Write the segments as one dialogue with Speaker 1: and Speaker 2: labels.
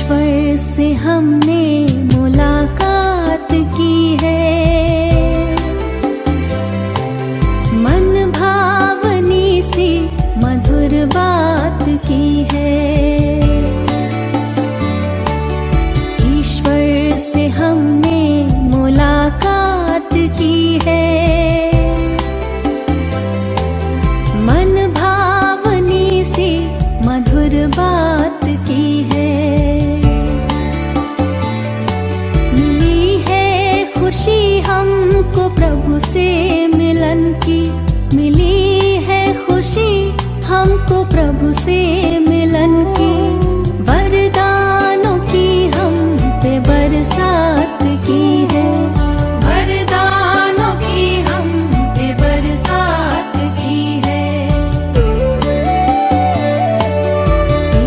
Speaker 1: ईश्वर से हमने मुलाकात की है, मन भावनी सी मधुर बात की है। ईश्वर से हमने मुलाकात की है, मन भावनी सी मधुर बात की है। मिली है खुशी हमको प्रभु से मिलन की, मिली है खुशी हमको प्रभु से मिलन की। वरदानों की हम पे बरसात की है, वरदानों की हम पे बरसात की है।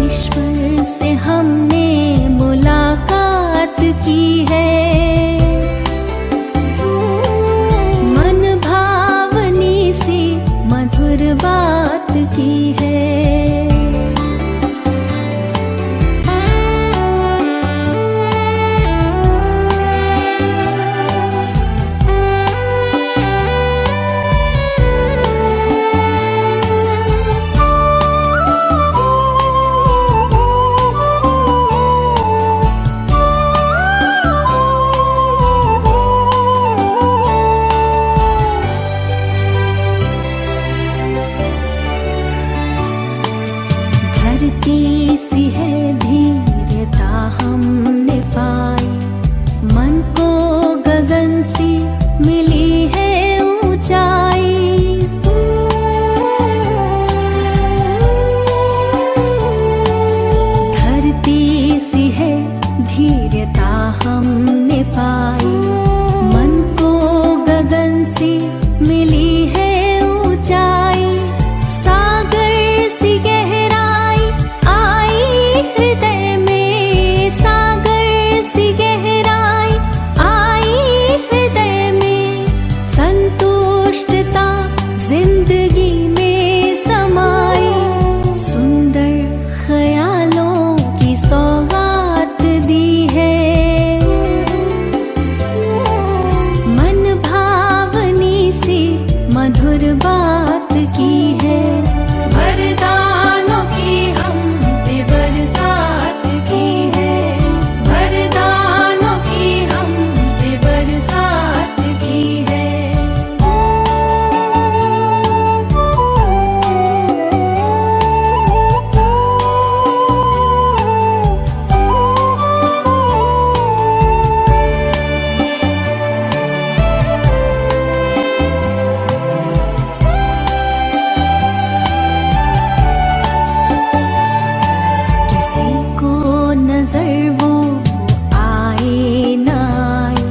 Speaker 1: ईश्वर से हमने मुलाकात की है, मन भावनी सी मधुर बात की है। धरती सी है धीरता हमने पाई, मन को गगन सी मिली है ऊंचाई। धरती सी है धीरता हमने पाई, मन को गगन सी मिली है ऊंचाई। सागर सी गहराई आई हृदय में, सागर सी गहराई आई हृदय में। संतुष्टता जिंदगी में समाई, सुंदर ख्यालों की सौगात दी है। मन भावनी सी मधुर बात की है, वरदानों की हम पे बरसात की है, वरदानों की हम पे बरसात की है। किसी को नजर वो आए न आए,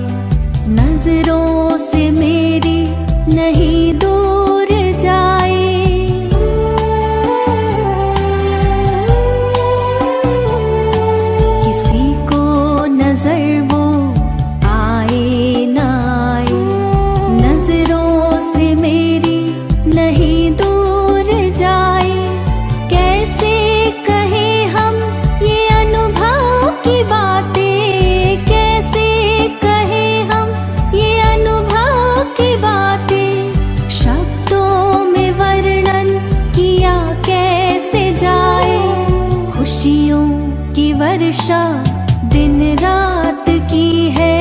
Speaker 1: नजरों से मेरी नहीं दूर जाए। किसी को नजर वो आए न आए, नजरों से मेरी नहीं दूर जाए। कैसे कहे हम ये अनुभव की बातें, कैसे कहे हम ये अनुभव की बातें। शब्दों में वर्णन किया कैसे जाए, खुशियों की वर्षा दिन रात की है।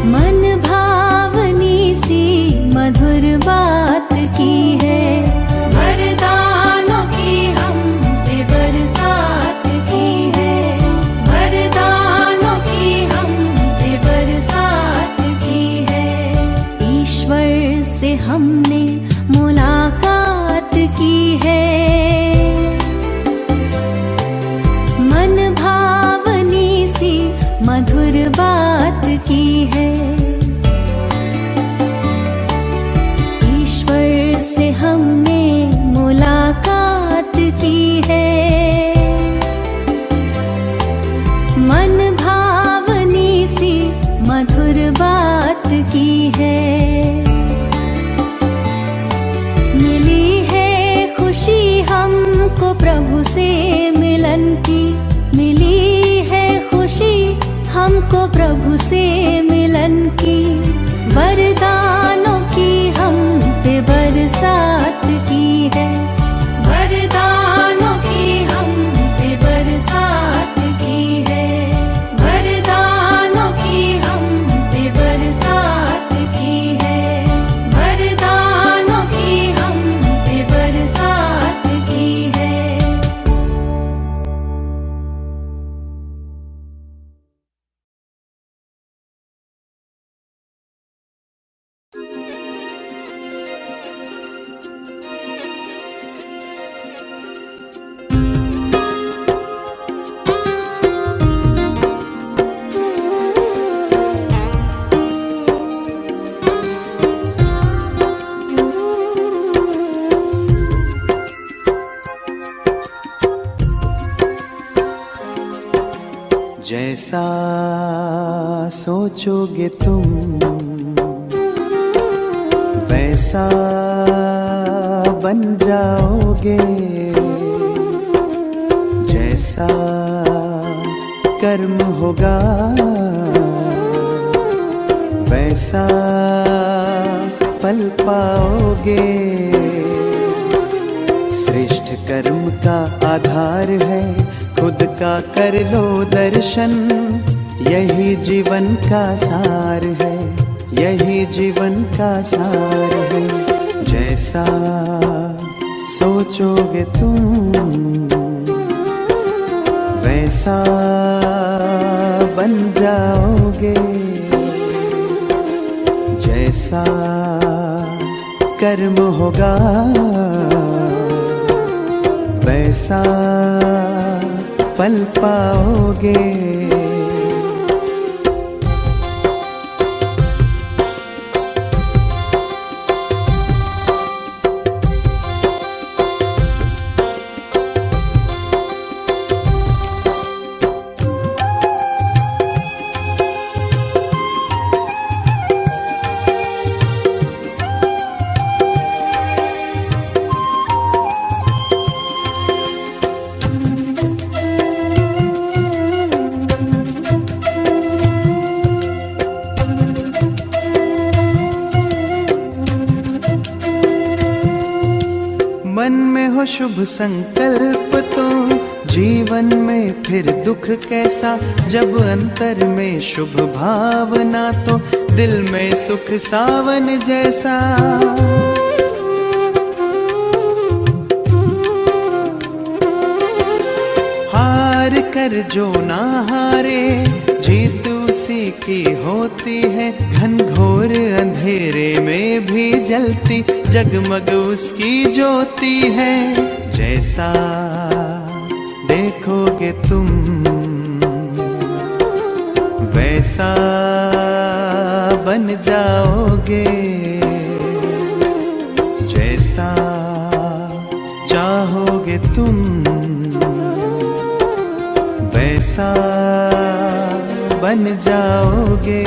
Speaker 1: मन भावनी सी मधुर बात की है, वरदानों की हम पे बरसात की है, वरदानों की हम पे बरसात की है। ईश्वर से हमने मुलाकात की है, मन भावनी सी मधुर बात की है। ईश्वर से हमने मुलाकात की है, मन भावनी सी मधुर बात की है। मिली है खुशी हमको प्रभु से मिल हमको प्रभु से मिलन की, वरदानों की हम पे बरसात की है। वरदानों की हम पे बरसात की है। वरदानों की हम पे बरसात की है। वरदानों की हम पे बरसात की है।
Speaker 2: जैसा सोचोगे तुम वैसा बन जाओगे, जैसा कर्म होगा वैसा फल पाओगे। श्रेष्ठ कर्म का आधार है खुद का कर लो दर्शन, यही जीवन का सार है, यही जीवन का सार है। जैसा सोचोगे तुम वैसा बन जाओगे, जैसा कर्म होगा वैसा फल पाओगे। मन में हो शुभ संकल्प तो जीवन में फिर दुख कैसा, जब अंतर में शुभ भावना तो दिल में सुख सावन जैसा। हार कर जो ना हारे जीत उसी की होती है, घनघोर अंधेरे में भी जलती जगमग उसकी ज्योति है। जैसा देखोगे तुम वैसा बन जाओगे, जैसा चाहोगे तुम वैसा बन जाओगे।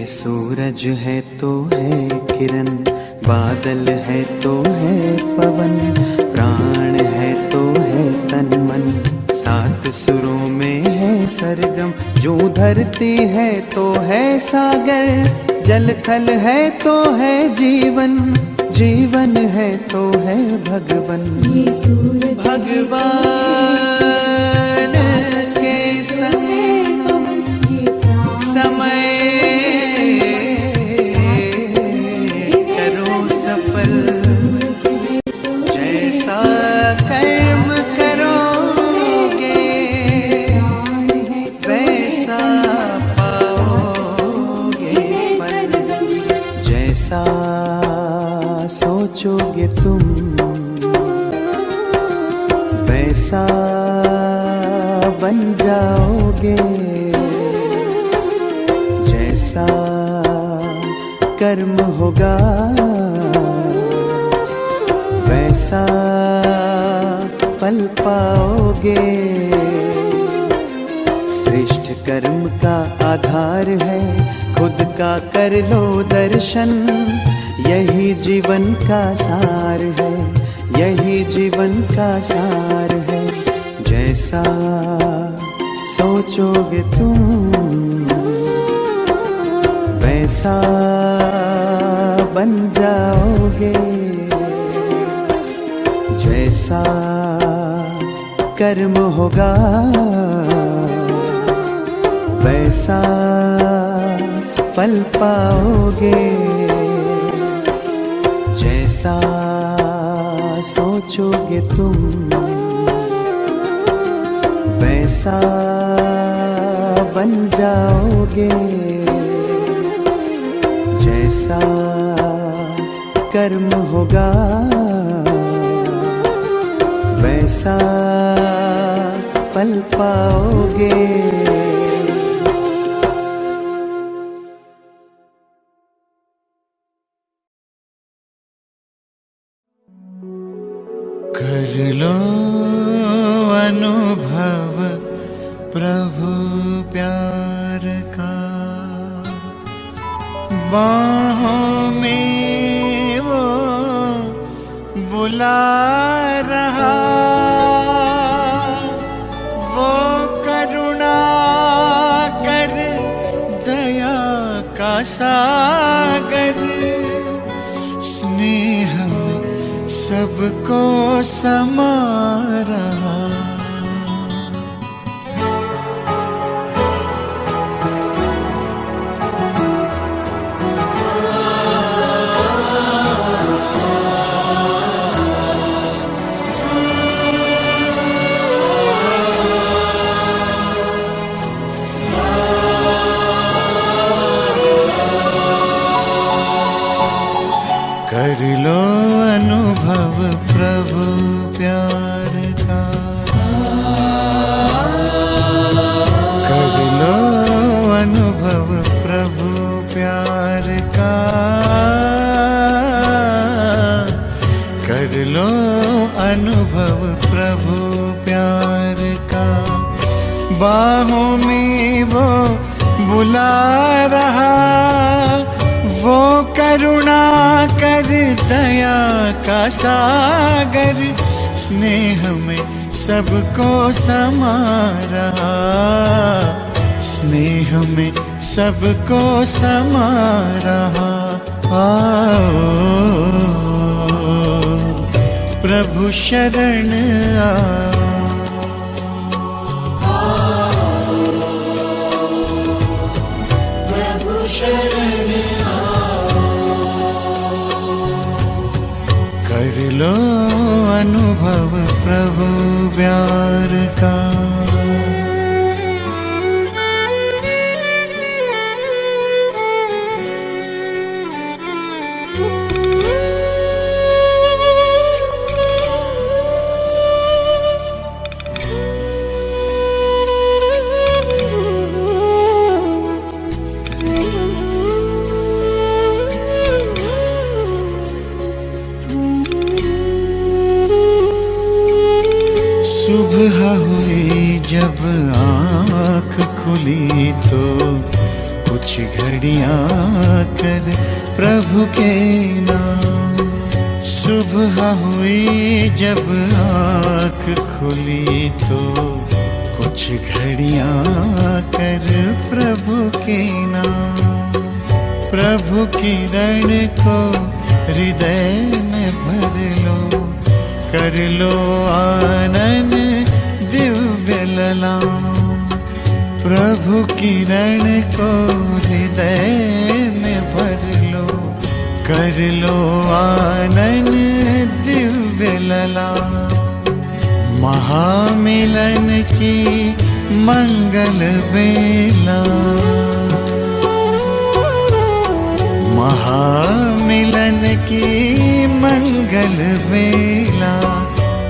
Speaker 2: सूरज है तो है किरण, बादल है तो है पवन, प्राण है तो है तन मन, सात सुरों में है सरगम। जो धरती है तो है सागर, जल थल है तो है जीवन, जीवन है तो है भगवन। भगवान के संग समय जैसा कर्म करोगे वैसा पाओगे फल, जैसा सोचोगे तुम वैसा बन जाओगे। जैसा कर्म होगा वैसा फल पाओगे। श्रेष्ठ कर्म का आधार है खुद का कर लो दर्शन। यही जीवन का सार है, यही जीवन का सार है। जैसा सोचोगे तुम वैसा बन जाओगे। जैसा कर्म होगा वैसा फल पाओगे। जैसा सोचोगे तुम वैसा बन जाओगे। जैसा कर्म होगा वैसा फल पाओगे।
Speaker 3: कर लो अनुभव प्रभु प्यार का, बाहों में वो बुला रहा। वो करुणा कर दया का सागर, स्नेह में सबको समा रहा। कर लो अनुभव प्रभु प्यार का, कर लो अनुभव प्रभु प्यार का, कर लो अनुभव प्रभु प्यार का। बाहों में वो बुला रहा, वो करुणा कर दया का सागर, स्नेह में सबको समा रहा। स्नेह में सबको समा रहा। आओ प्रभु शरण आओ, प्रभु शरण कर लो अनुभव प्रभु प्यार का। सुबह हुई जब आँख खुली तो कुछ घड़ियाँ कर प्रभु के नाम। सुबह हुई जब आँख खुली तो कुछ घड़ियाँ कर प्रभु के नाम। प्रभु किरण को हृदय में भर लो, कर लो आनंद दिव्य ललाम। प्रभु किरण को हृदय में भर लो, कर लो आनंद दिव्य ललाम। महामिलन की मंगल बेला, महामिलन की मंगल बेला।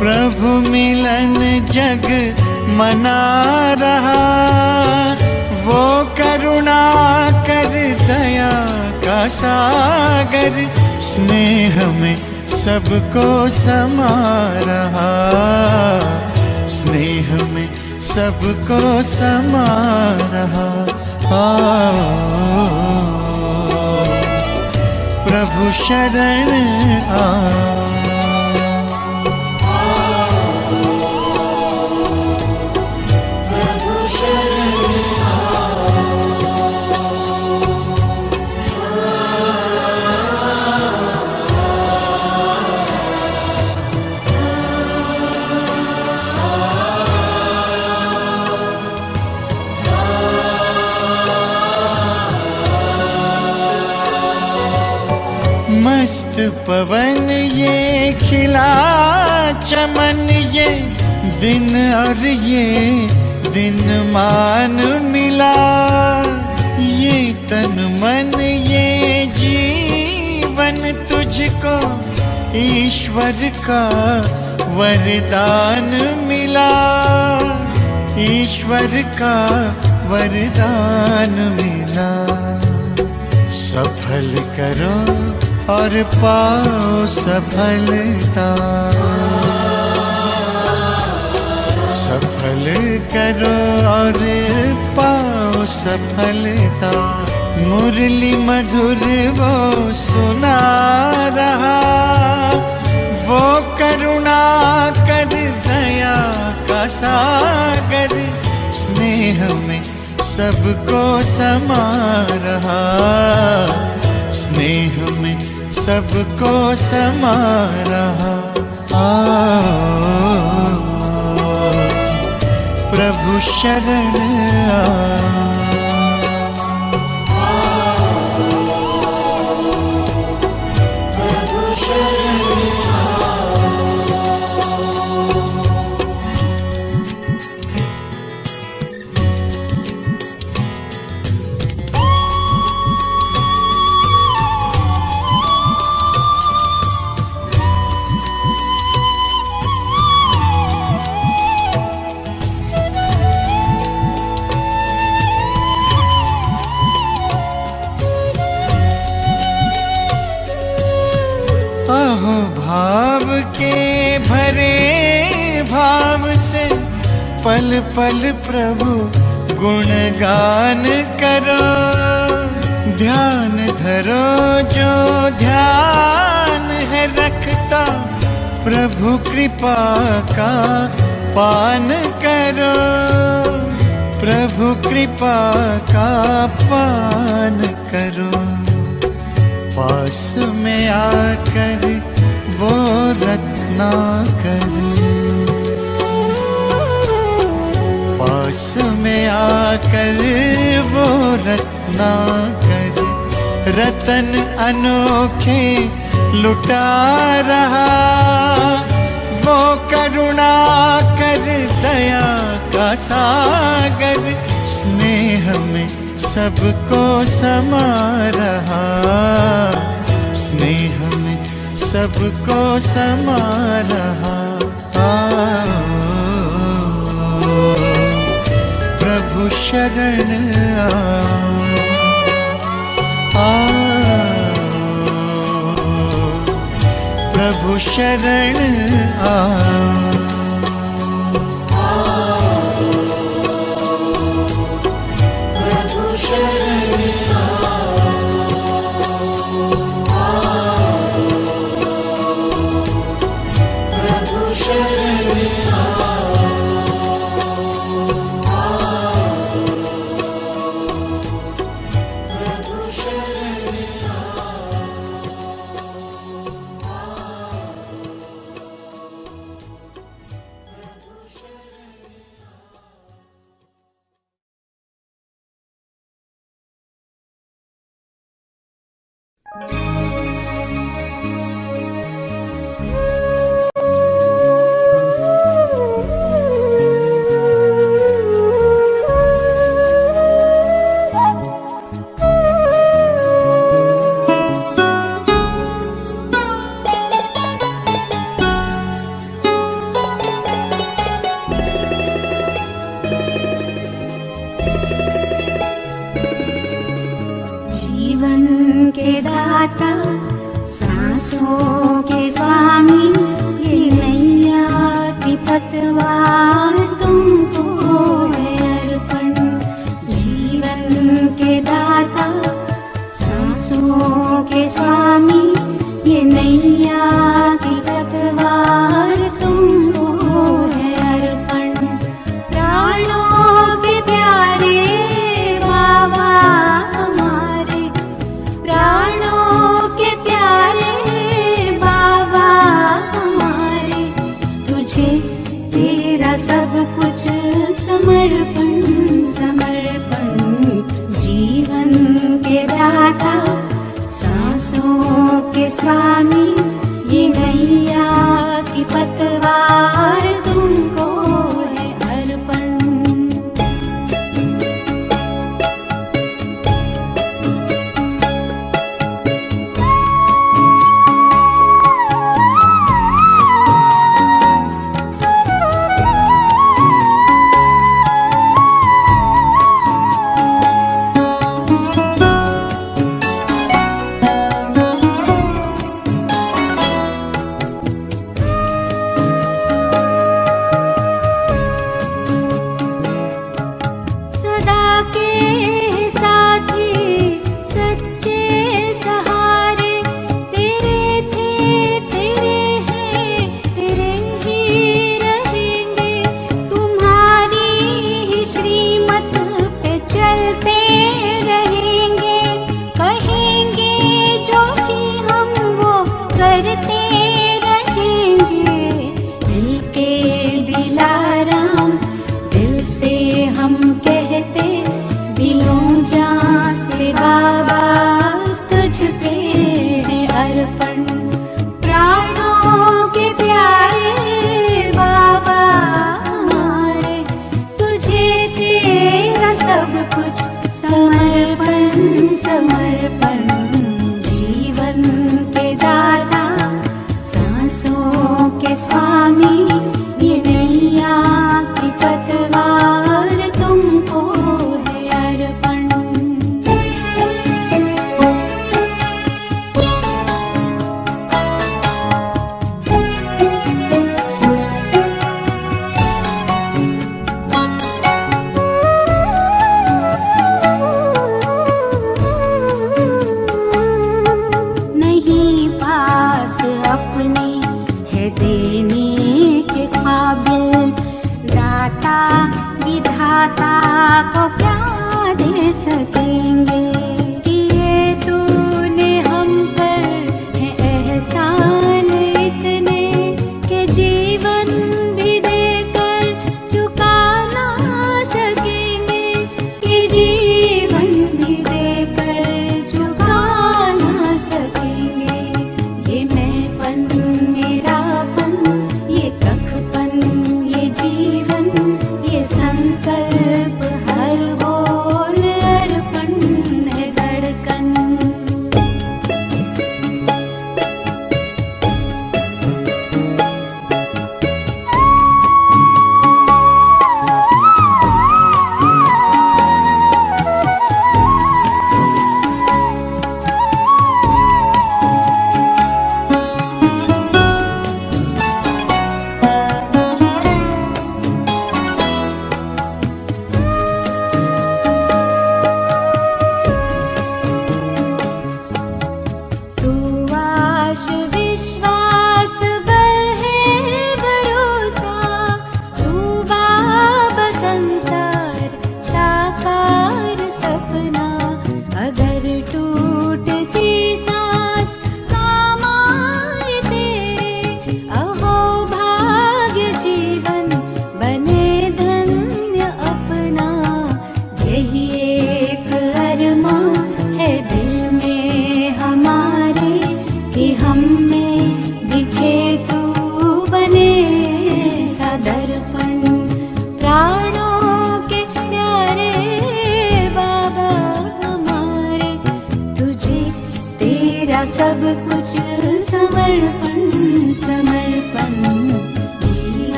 Speaker 3: प्रभु मिलन जग मना रहा। वो करुणा कर दया का सागर स्नेह में सबको समा रहा। स्नेह में सबको समा रहा। प्रभु शरण आ। मस्त पवन ये खिला चमन ये दिन और ये दिन मान मिला। ये तन मन ये जीवन तुझको ईश्वर का वरदान मिला। ईश्वर का वरदान मिला। सफल करो और पाओ सफलता। सफल करो और पाओ सफलता। मुरली मधुर वो सुना रहा। वो करुणा कर दया का सागर स्नेह में सबको समा रहा। स्नेह में सबको समा रहा। प्रभु शरण आ। अहो भाव के भरे भाव से पल पल प्रभु गुणगान करो। ध्यान धरो जो ध्यान है रखता प्रभु कृपा का पान करो। प्रभु कृपा का पान करो। पास में आकर वो रत्नाकर। पास में आकर वो रत्नाकर रतन अनोखे लुटा रहा। वो करुणा कर दया का सागर स्नेह में सबको समा रहा। स्नेह में सबको समा रहा। प्रभु शरण आ। प्रभु शरण आ।
Speaker 1: पतवार तुमको है अर्पण। जीवन के दाता सांसों के स्वामी, ये नैया की पतवार तुमको है अर्पण। प्राणों के प्यारे बाबा हमारे, प्राणों के प्यारे बाबा हमारे, तुझे तेरा सब कुछ समर्पण समर्पण। जीवन के दाता सांसों के स्वामी, ये नैया की पतवार तुमको है अर्पण।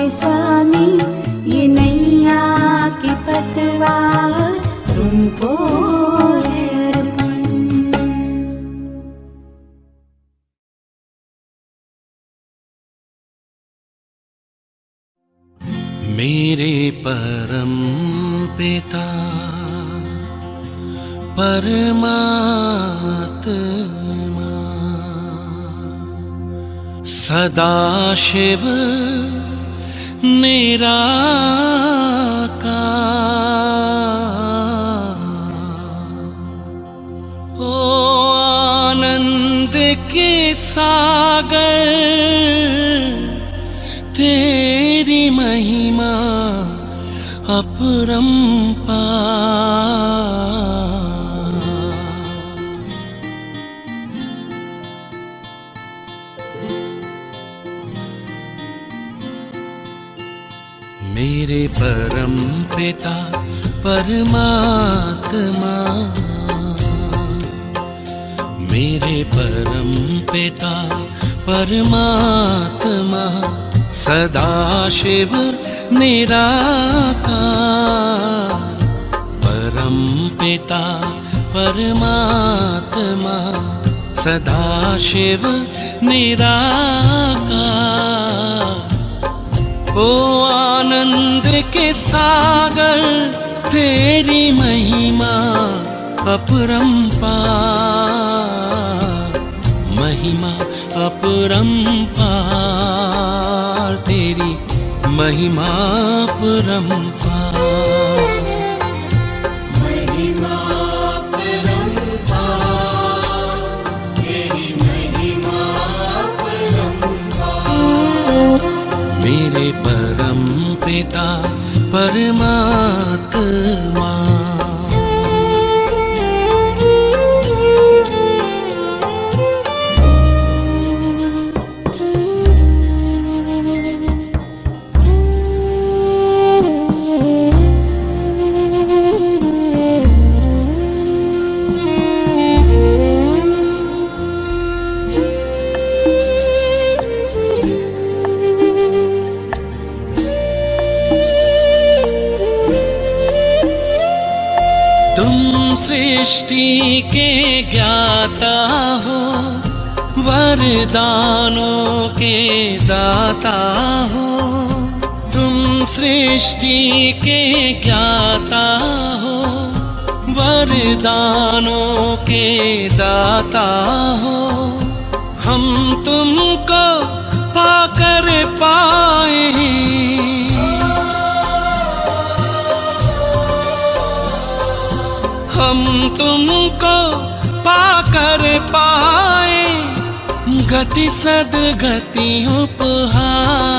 Speaker 1: के स्वामी, ये नैया के पतवार तुमको है अर्पण।
Speaker 4: मेरे परम पिता परमात्मा सदाशिव निराकार, ओ आनंद के सागर, तेरी महिमा अपरंपार। मेरे परम पिता परमात्मा, मेरे परम पिता परमात्मा सदाशिव निराकार, परम पिता परमात्मा सदाशिव निराकार, ओ आनंद के सागर, तेरी महिमा अपरंपार, महिमा अपरंपार, तेरी महिमा अपरंपार।
Speaker 5: महिमा अपरंपार, तेरी महिमा अपरंपार।
Speaker 4: मेरे परम पिता परमात्मा। सृष्टि के ज्ञाता हो, वरदानों के दाता हो, तुम सृष्टि के ज्ञाता हो, वरदानों के दाता हो। हम तुमको पाकर पाए, हम तुमको पाकर पाए, गति सदगति उपहार,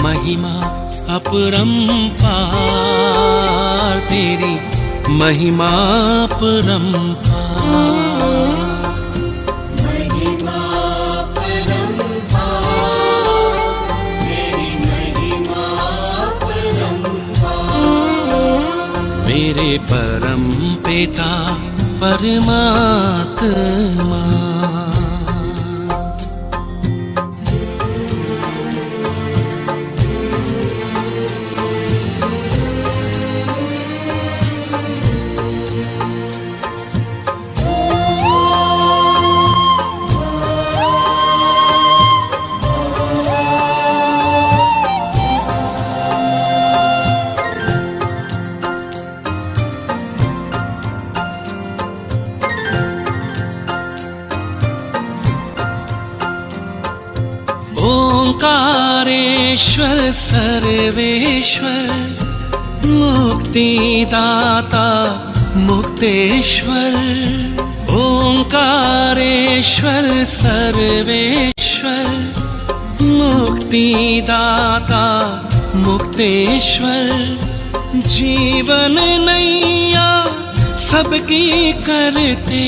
Speaker 4: महिमा अपरंपार, तेरी महिमा अपरंपार। मेरे परम पिता परमात्मा। ओंकारेश्वर सर्वेश्वर, मुक्तिदाता मुक्तेश्वर, ओंकारेश्वर सर्वेश्वर, मुक्तिदाता मुक्तेश्वर, जीवन नैया सबकी करते,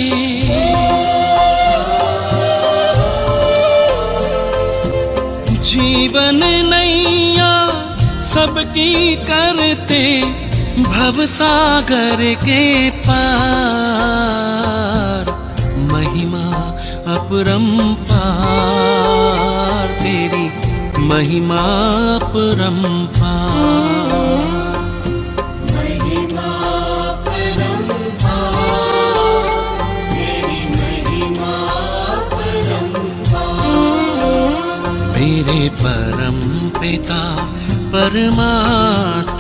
Speaker 4: जीवन नैया सबकी करते, भवसागर के पार, महिमा अपरंपार, तेरी महिमा परंपार।
Speaker 5: महिमा परंपार, तेरी महिमा परंपार।
Speaker 4: मेरे परम पिता परमात्मा।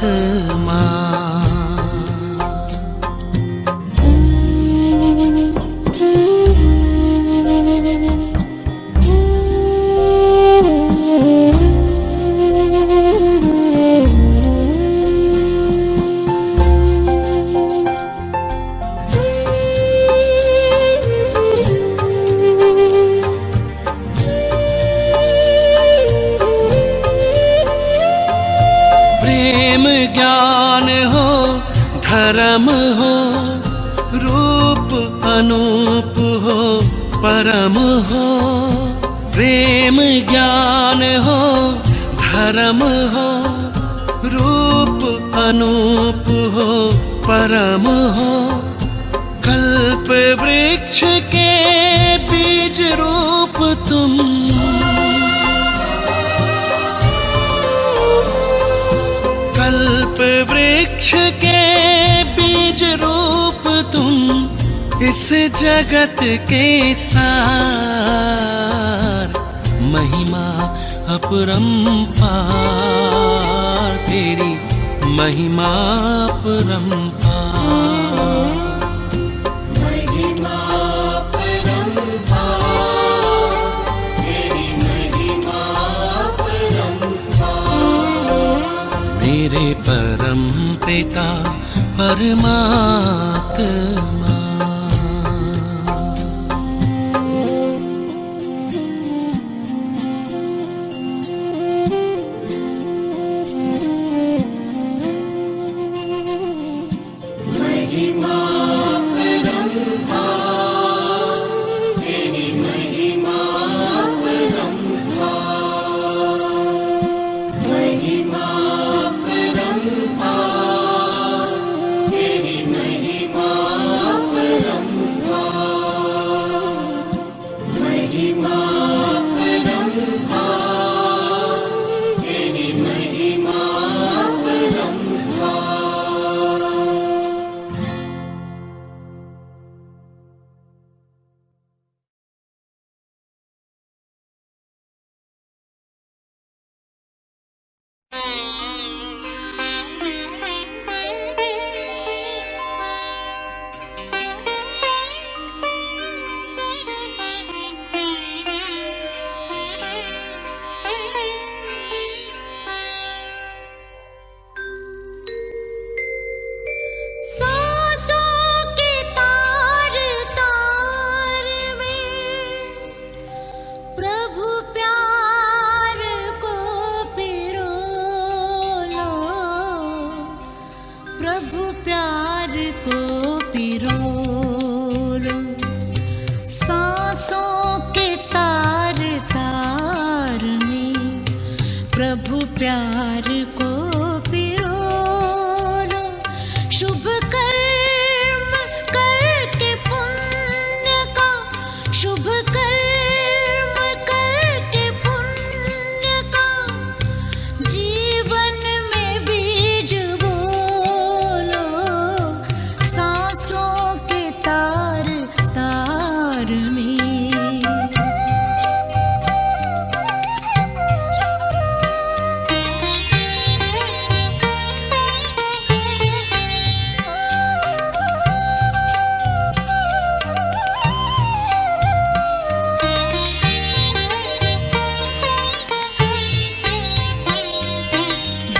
Speaker 4: ज्ञान हो, धर्म हो, रूप अनूप हो, परम हो। प्रेम ज्ञान हो, धर्म हो, रूप अनूप हो, परम हो। कल्प वृक्ष के बीज रूप तुम, कल्प वृक्ष के बीज रूप तुम। इस जगत के सार, महिमा अपरंपार। तेरी महिमा परंपार।
Speaker 5: महिमा परंपार, तेरी महिमा परंपार।
Speaker 4: मेरे परम पिता परमात्मा।
Speaker 5: महिमा परंपार, तेरी महिमा परंपार। महिमा परंपार, तेरी महिमा परंपार। महिमा परंपार, तेरी महिमा परंपार।
Speaker 1: सांसों के तार तार में प्रभु प्यार को पिरो लो, प्रभु प्यार को पिरो लो। सांसों के तार तार में प्रभु प्यार को पिरो लो। शुभ कर्म करके पुण्य का, शुभ कर्म करके पुण्य का जीवन में बीज बोलो। सांसों के तार तार में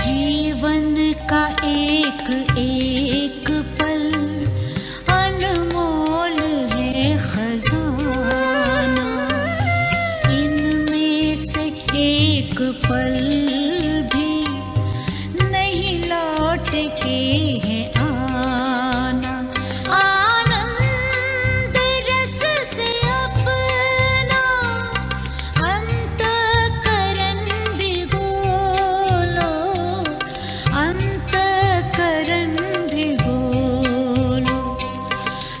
Speaker 1: जीवन का एक एक पल अनमोल है खजाना। इनमें से एक पल भी नहीं लौट के है आना। आनंद रस से अपना अंतःकरण भिगो लो, अंतःकरण भिगो लो।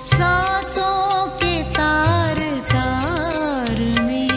Speaker 1: सांसों के तार तार में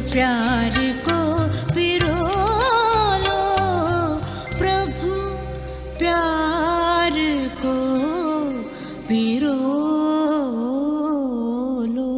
Speaker 1: प्यार को पिरो लो प्रभु, प्यार को पिरो लो।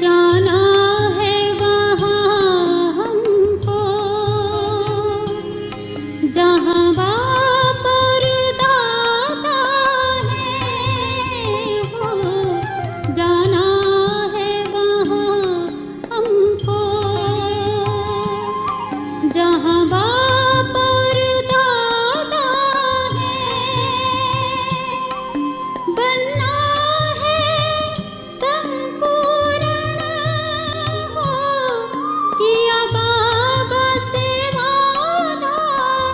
Speaker 6: जाना है वहाँ हमको जहाँ बाप और दादा है वो, जाना है वहाँ हमको जहाँ बाप और दादा है, बनना किया बाबा से वादा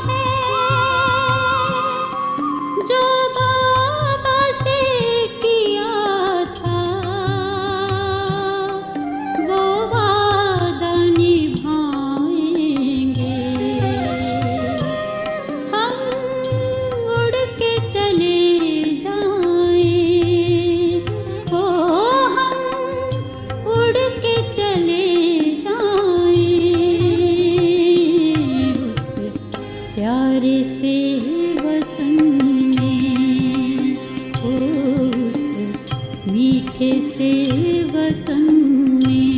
Speaker 6: है, जो बाबा से किया था वो वादा निभाएंगे। हम उड़ के चले जाएं, ओ हम उड़ के चले प्यारे से वतन में, उस मीठे से वतन में।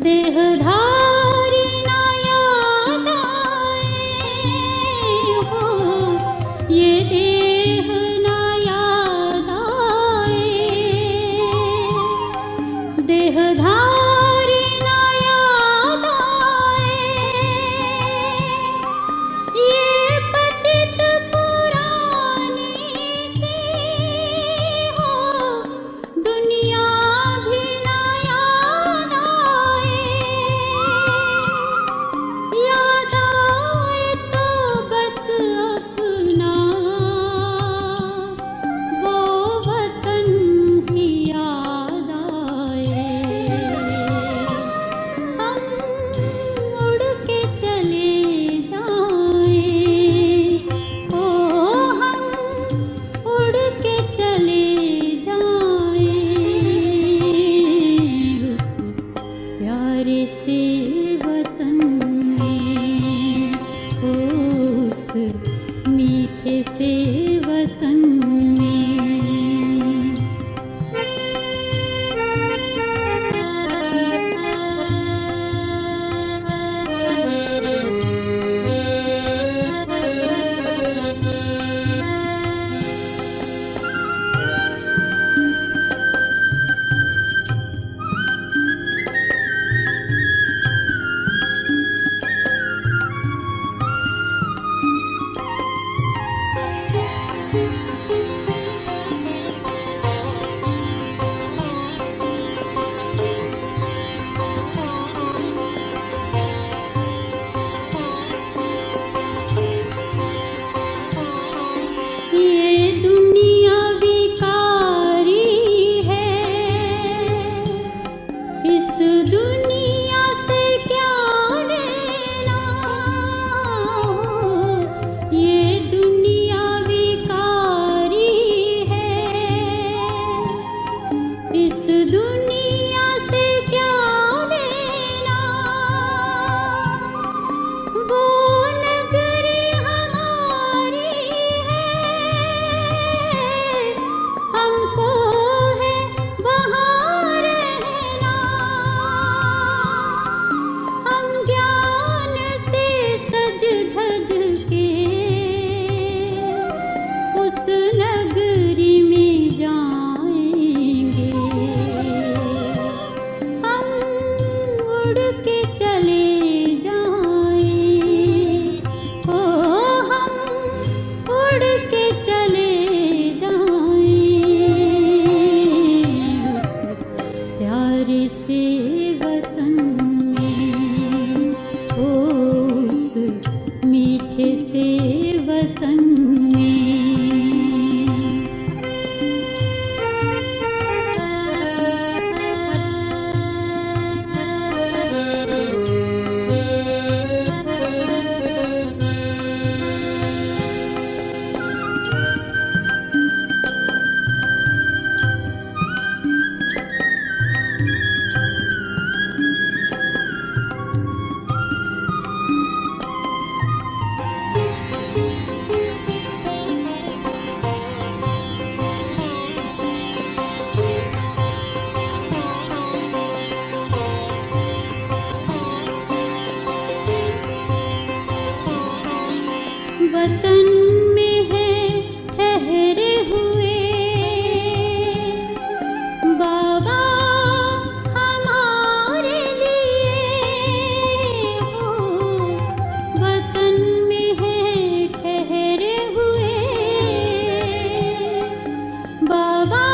Speaker 6: देहधारी ना याद आए हो, ये देह ना याद आए, देहधारी ना याद आए, ये पतित पुराण प्यारे से वतन में, उस मीठे से वतन में। ये दुनिया विकारी है, इस दुनिया से क्या लेना। ये दुनिया विकारी है, इस दुनिया से क्या लेना। वो नगरी हमारी है, हमको है वहाँ रहना। हम ज्ञान से सज धज के उस नगरी में जाएंगे। हम उड़ के चले जाएं, ओ हम उड़ के चले प्यारे से वतन में, उस मीठे से वतन में। वतन में है ठहरे हुए बाबा हमारे लिए। हो वतन में है ठहरे हुए बाबा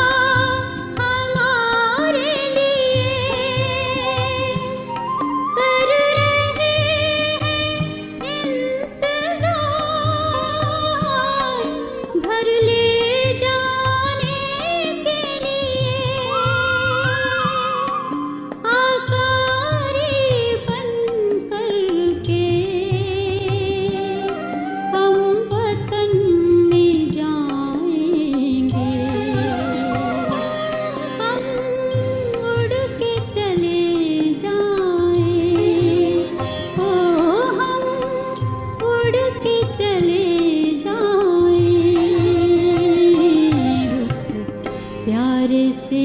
Speaker 6: हमारे लिए। कर रहे हैं इंतजार घर ले जाने के लिए। आकारी बन करके हम वतन में जाएंगे। हम उड़ के चले जाएं, ओ हम उड़ के चले प्यारे से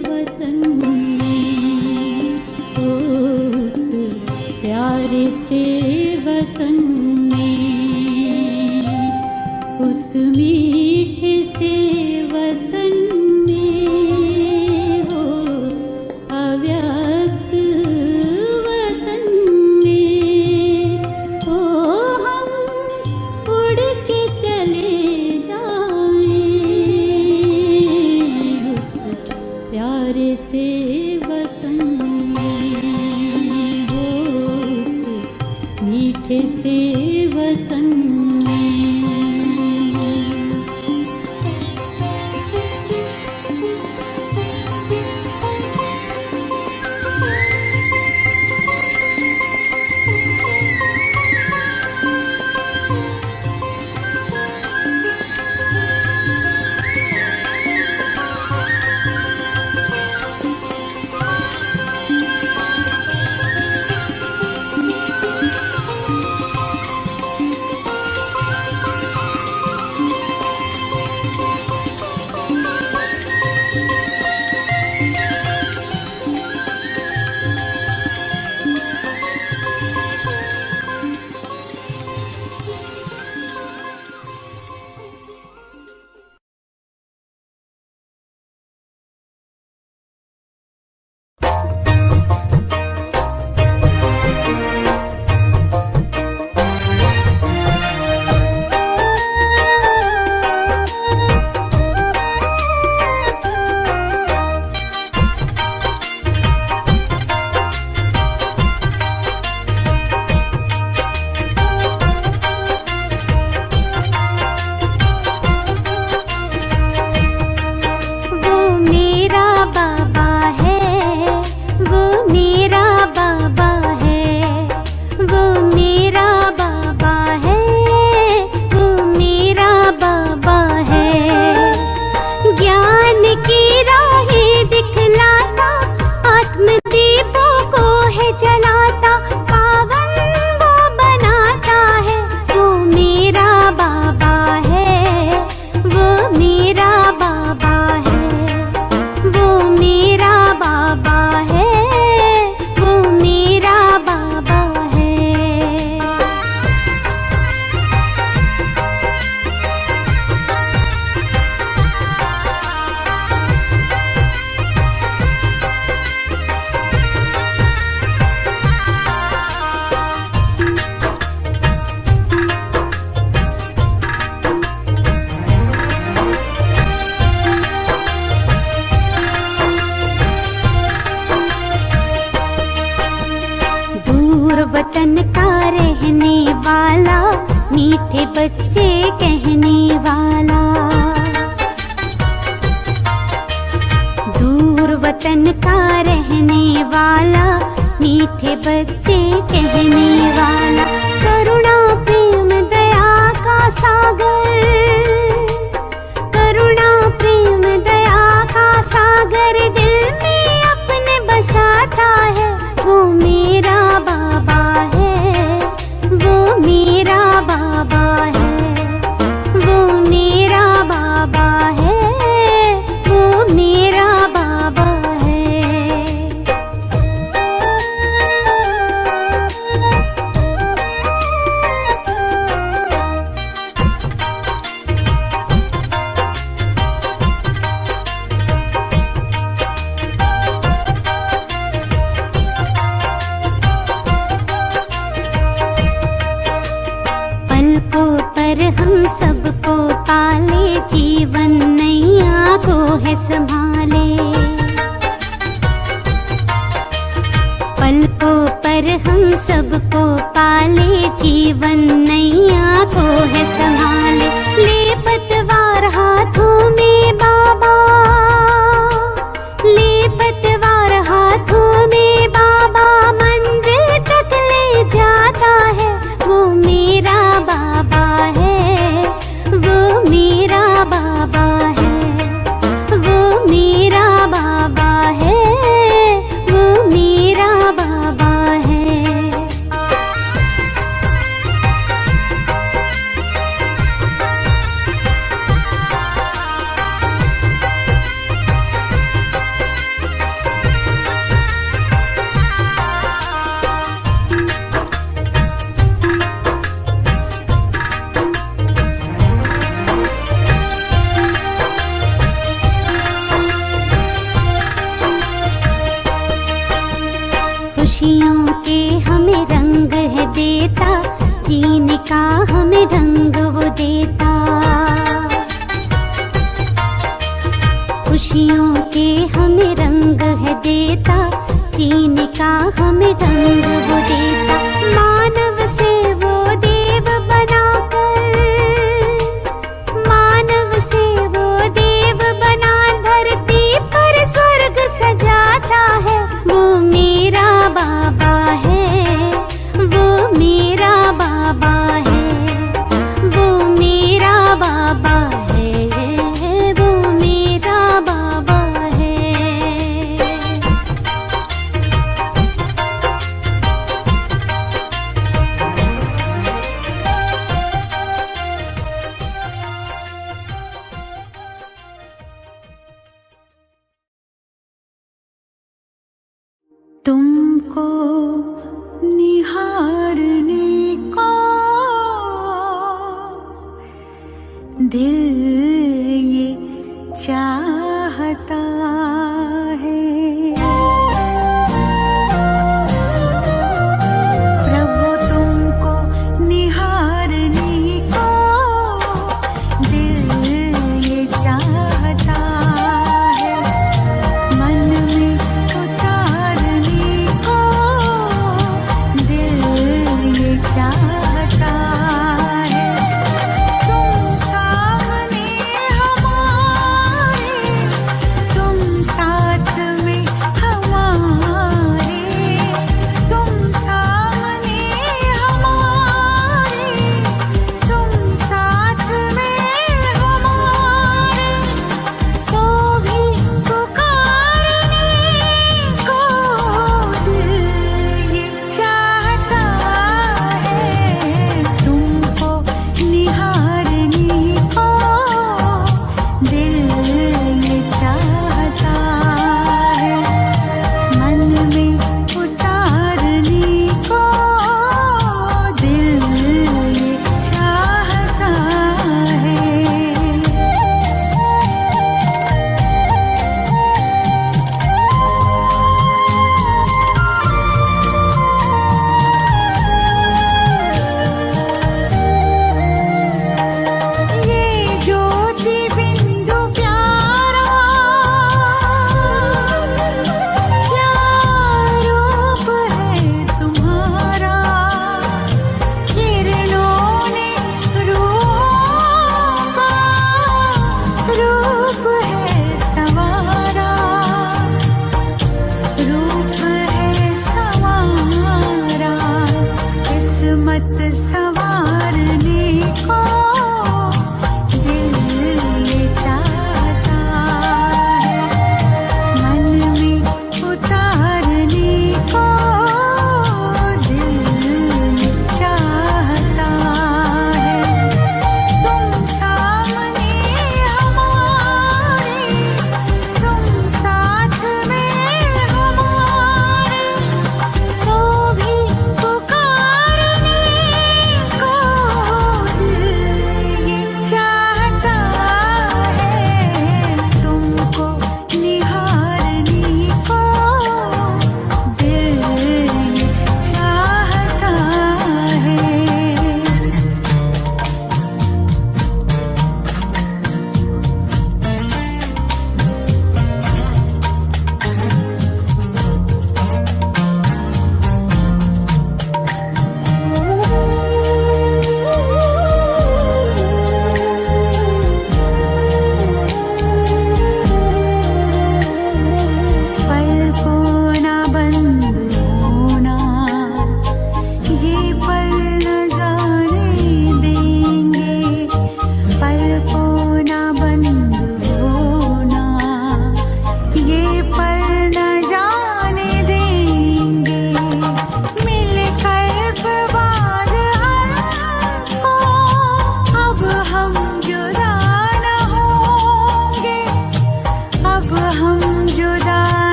Speaker 6: वतन में, उस प्यारे से वतन में, उस मीठे से वतन में। हो अव्यक्त वतन में, हो हम उड़ के चले जाएं उस प्यारे से वतन में, हो उस मीठे से वतन में।
Speaker 7: वाला, मीठे बच्चे कहने वाला। दूर वतन का रहने वाला, मीठे बच्चे कहने वाला। करुणा प्रेम दया का सागर, करुणा प्रेम दया का सागर दिल में अपने बसाता है। वो मेरा बाबा है, वो मेरा बाबा है, वो मेरा बाबा है, वो मेरा बाबा है। पलकों पर हम सबको पाले, जीवन नैया को है संभाले। पलकों पर हम सबको पाले, जीवन नैया को है संभाले। ले पतवार हाथों में बाबा, ले पतवार हाथों में बाबा, मंजिल तक ले जाता है। वो मेरा बाबा है, वो मेरा बाबा है, वो मेरा बाबा है, वो मेरा बाबा है। खुशियों के हमें रंग है देता, जीने का हमें ढंग वो देता। खुशियों के हमें रंग है देता, जीने का हमें ढंग वो देता। मानव से वो देव बनाकर, मानव से वो देव बना धरती पर स्वर्ग सजाता है। वो मेरा बाबा है, वो मेरा बाबा है, वो मेरा बाबा है, वो मेरा बाबा है।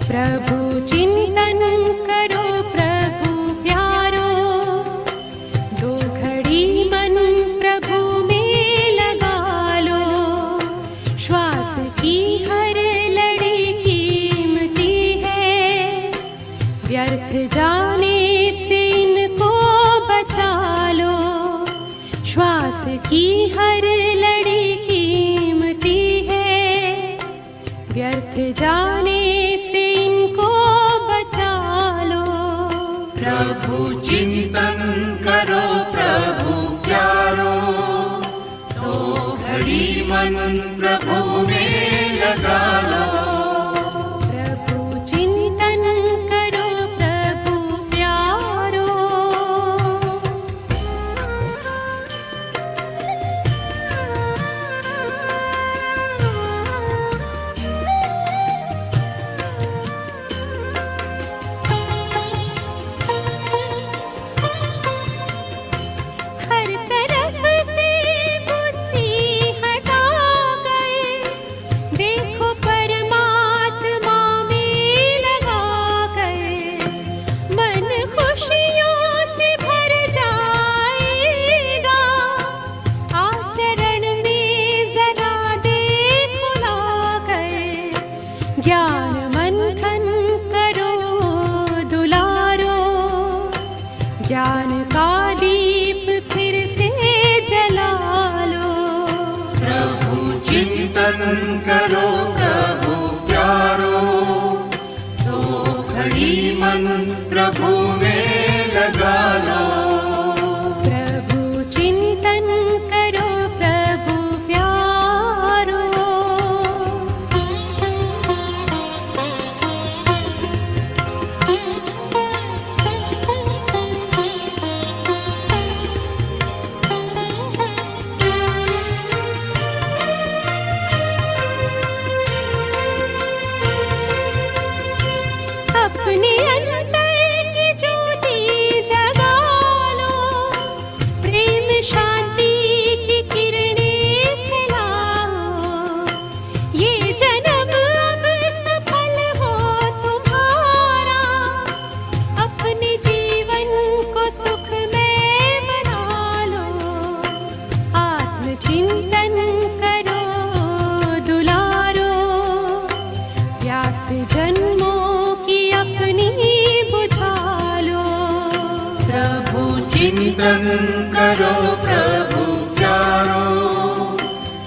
Speaker 1: प्रभु चिंतन करो प्रभु प्यारो, दो घड़ी मन प्रभु में लगा लो। श्वास की हर लड़ी कीमती है, व्यर्थ जाने से इनको बचा लो। श्वास की हर लड़ी कीमती है, व्यर्थ जाने से इनको बचा लो।
Speaker 5: प्रभु चिंतन करो प्रभु प्यारो, तो घड़ी मन प्रभु में लगा लो।
Speaker 1: प्रभु चिंतन करो प्रभु प्यारो। हर तरफ से बुद्धि हटा गए, देखो परमात्मा में लगा गए। मन खुशियों से भर जाएगा, आचरण में जरा देखो ला गए। ज्ञान मंथन करो दुलारो, ज्ञान का दीप फिर से जला लो।
Speaker 5: प्रभु चिंतन करो प्रभु प्यारो, तो घड़ी मन प्रभु में लगा लो।
Speaker 1: प्रभु चिंतन करो प्रभु प्यारो। अपने अंतर की ज्योति जगा लो, प्रेम शांति की किरणें फैलाओ। ये जन्म अब सफल हो तुम्हारा, अपने जीवन को सुखमय बना लो। आत्मचिंतन करो दुलारो, प्यास जन्मों की अपनी बुझा लो।
Speaker 5: प्रभु चिंतन करो प्रभु प्यारो,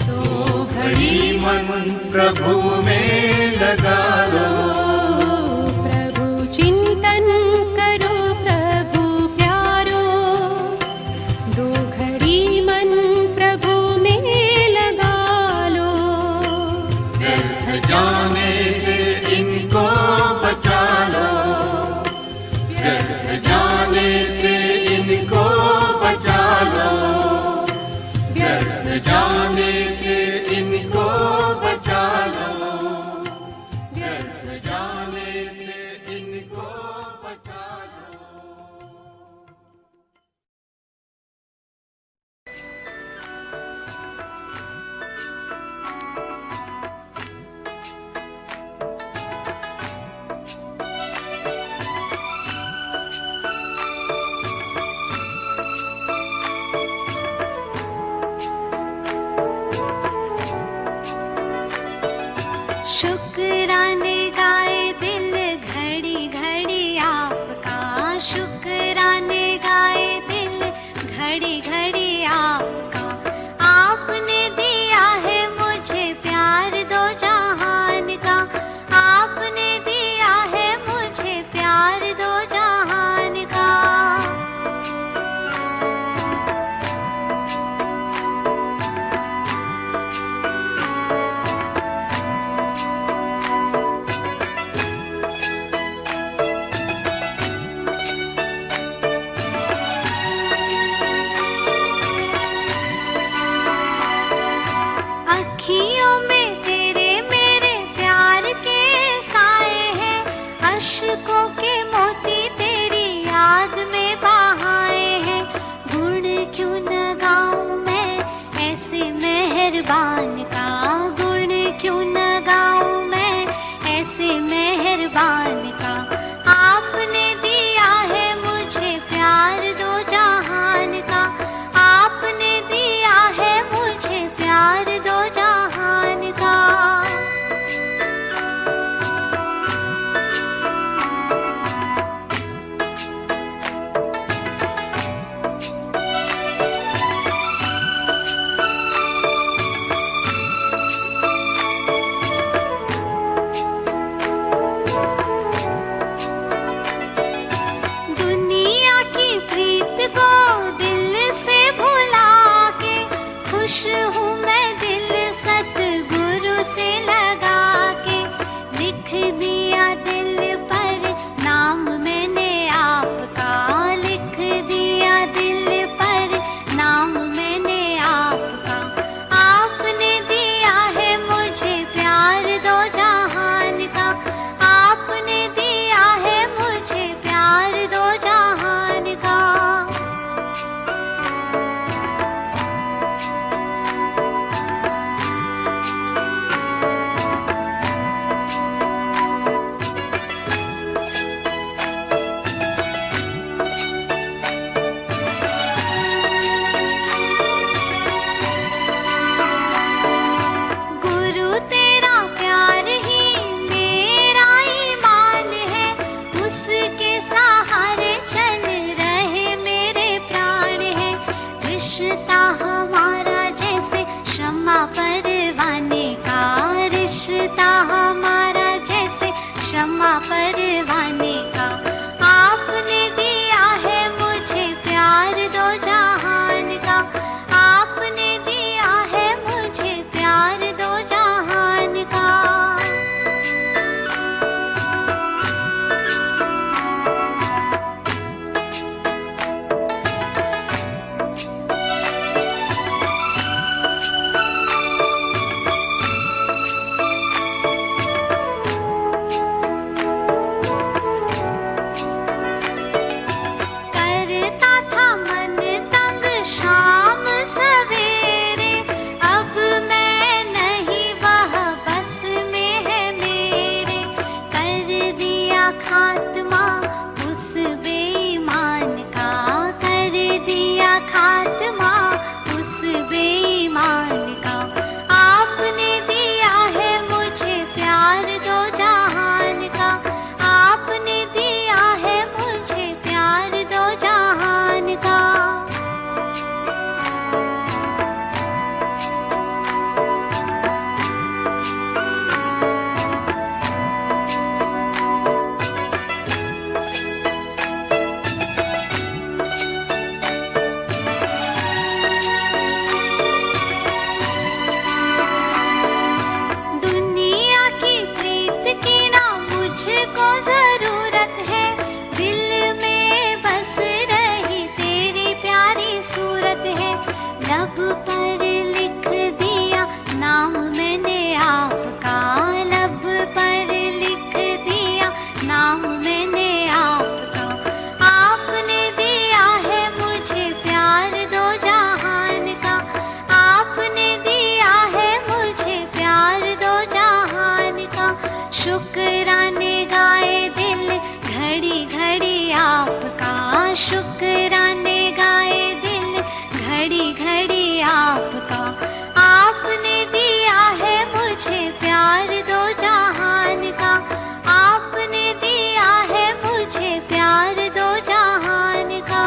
Speaker 5: तो घड़ी मन प्रभु में लगा लो।
Speaker 1: प्रभु चिंतन करो प्रभु प्यारो, दो घड़ी मन प्रभु में लगा लो।
Speaker 5: व्यर्थ जाने से इनको बचा लो, व्यर्थ जाने से इनको बचा लो। व्यर्थ जाने से इनको बचा लो, व्यर्थ जाने से इनको बचा लो।
Speaker 7: शुक्राने गाए दिल घड़ी घड़ी आपका, शुक्राने गाए दिल घड़ी घड़ी आपका। आपने दिया है मुझे प्यार दो जहान का, आपने दिया है मुझे प्यार दो जहान का। अखियों में तेरे मेरे प्यार के साए हैं, अश्कों के मोती तेरी याद में बहाए हैं। गुण क्यों न गाऊं मैं ऐसे मेहरबान का, गुण क्यों न गाऊं मैं ऐसे मेहरबान मेहरबान का। आपने दिया है मुझे प्यार दो जहान का। आपने दिया है मुझे प्यार दो जहान का। दुनिया की प्रीत को दिल से भुला के खुश हूँ मैं दिल सतगुरु से लगा के। लिख दिया दिल पर नाम मैंने आपका। लिख दिया दिल पर नाम मैंने आपका। आपने दिया है मुझे प्यार दो जहान का। आपने दिया है मुझे प्यार दो जहान का। गुरु तेरा प्यार ही मेरा ईमान है। उसके सहारे चल रहे मेरे प्राण है। रिश्ता हमारा जैसे शम्मा परवाने का। रिश्ता हमारा जैसे शम्मा परवाने का। आपने दिया है मुझे प्यार दो जहान का। आपने दिया है मुझे प्यार दो जहान का। करता था मन तंग शाम सवेरे। अब मैं नहीं वह बस में है मेरे। कर दिया खात्मा उस बेईमान का। कर दिया खात्मा उस बेईमान का। आपने दिया है मुझे प्यार दो जहान का। आपने दिया है मुझे प्यार दो जहान का। दुनिया की प्रीत की ना मुझको जरूरत है। दिल में बस रही तेरी प्यारी सूरत है। लब पर लिख दिया नाम मैंने आपका। लब पर लिख दिया नाम मैंने आपका। आपने दिया है मुझे प्यार दो जहान का। आपने दिया है मुझे प्यार दो जहान का। शुक्राने गाए दिल घड़ी घड़ी आपका। शुक्राने गाए दिल घड़ी घड़ी आपका। आपने दिया है मुझे प्यार दो जहान का। आपने दिया है मुझे प्यार दो जहान का।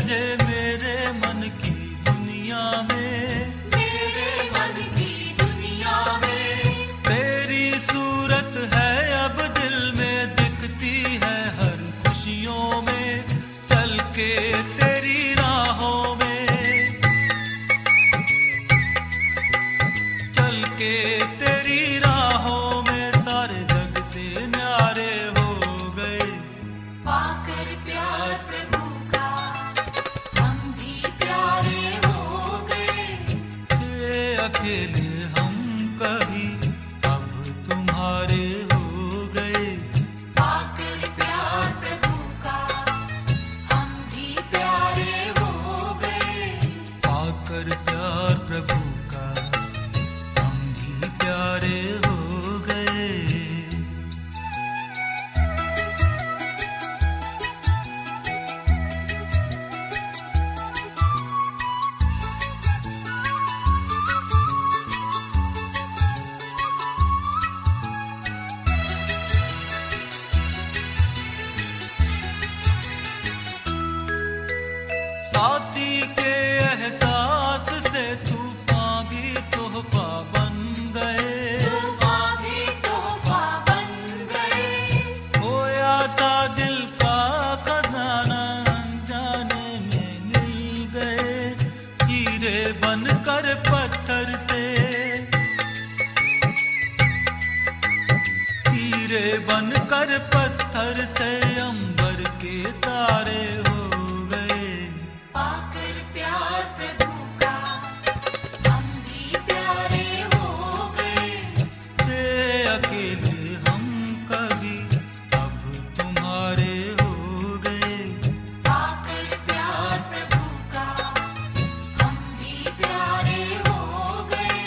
Speaker 3: सजे मेरे मन की दुनिया में,
Speaker 1: मेरे मन की दुनिया में।
Speaker 3: तेरी सूरत है अब दिल में, दिखती है हर खुशियों में, चल के तेरी राहों में, चल के तेरी राहों में सारे जग से न्यारे हो गए।
Speaker 1: पाकर प्यार प्रभु का हम भी प्यारे हो गए।
Speaker 3: थे अकेले हम कभी अब तुम्हारे हो गए।
Speaker 1: पाकर प्यार प्रभु का हम भी प्यारे हो गए।
Speaker 3: पाकर प्यार प्रभु का हम भी प्यारे हो गए। साथी के एहसास से तूफान भी तोहफा बन गए।
Speaker 1: तूफान भी तोहफा बन गए।
Speaker 3: खोया था दिल का खजाना अनजाने में मिल गए। हीरे बनकर पत्थर से, हीरे बनकर पत्थर से अंबर के तारे हो गए।
Speaker 1: पाकर प्यार प्रभु का हम भी प्यारे हो गए।
Speaker 3: थे अकेले हम कभी अब तुम्हारे हो गए।
Speaker 1: पाकर प्यार प्रभु का हम भी प्यारे हो गए।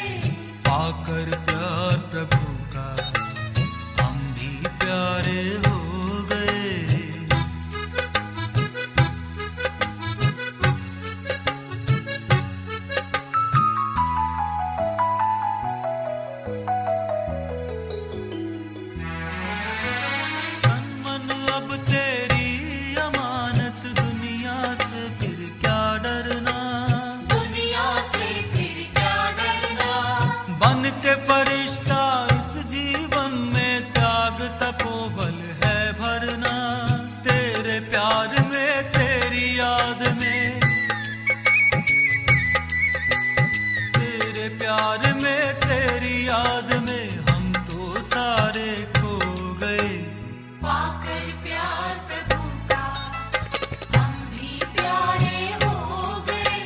Speaker 3: पाकर प्यार प्रभु का हम भी प्यारे हो गए। तन मन अब तेरी अमानत, दुनिया से फिर क्या डरना।
Speaker 1: दुनिया से फिर क्या डरना।
Speaker 3: बन के फरिश्ता इस जीवन में त्याग तपोबल है भरना। तेरे प्यार में तेरी याद में, तेरे प्यार में तेरी याद में हम तो सारे खो गए।
Speaker 1: पाकर प्यार प्रभु का हम भी प्यारे हो गए।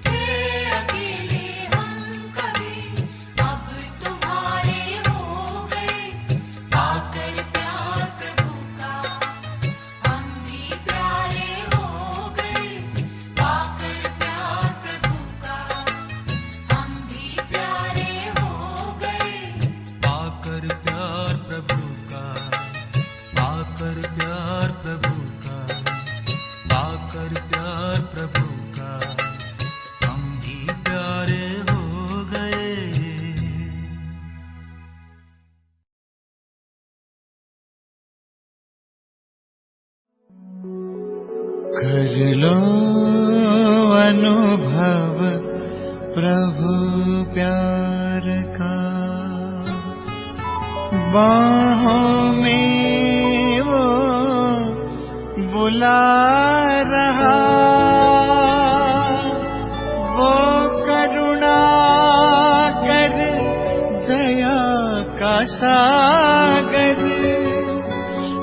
Speaker 1: थे अकेले हम कभी अब तुम्हारे हो गए। पाकर प्यार प्रभु का हम भी प्यारे हो गए। पाकर प्यार प्रभु का हम भी प्यारे हो गए।
Speaker 3: पाकर प्यार प्रभु का, पाकर प्यार प्रभु का, पाकर प्यार प्रभु का हम भी प्यारे हो गए। कर लो अनुभव प्रभु प्यार का, बाहों में वो बुला रहा। वो करुणा कर दया का सागर,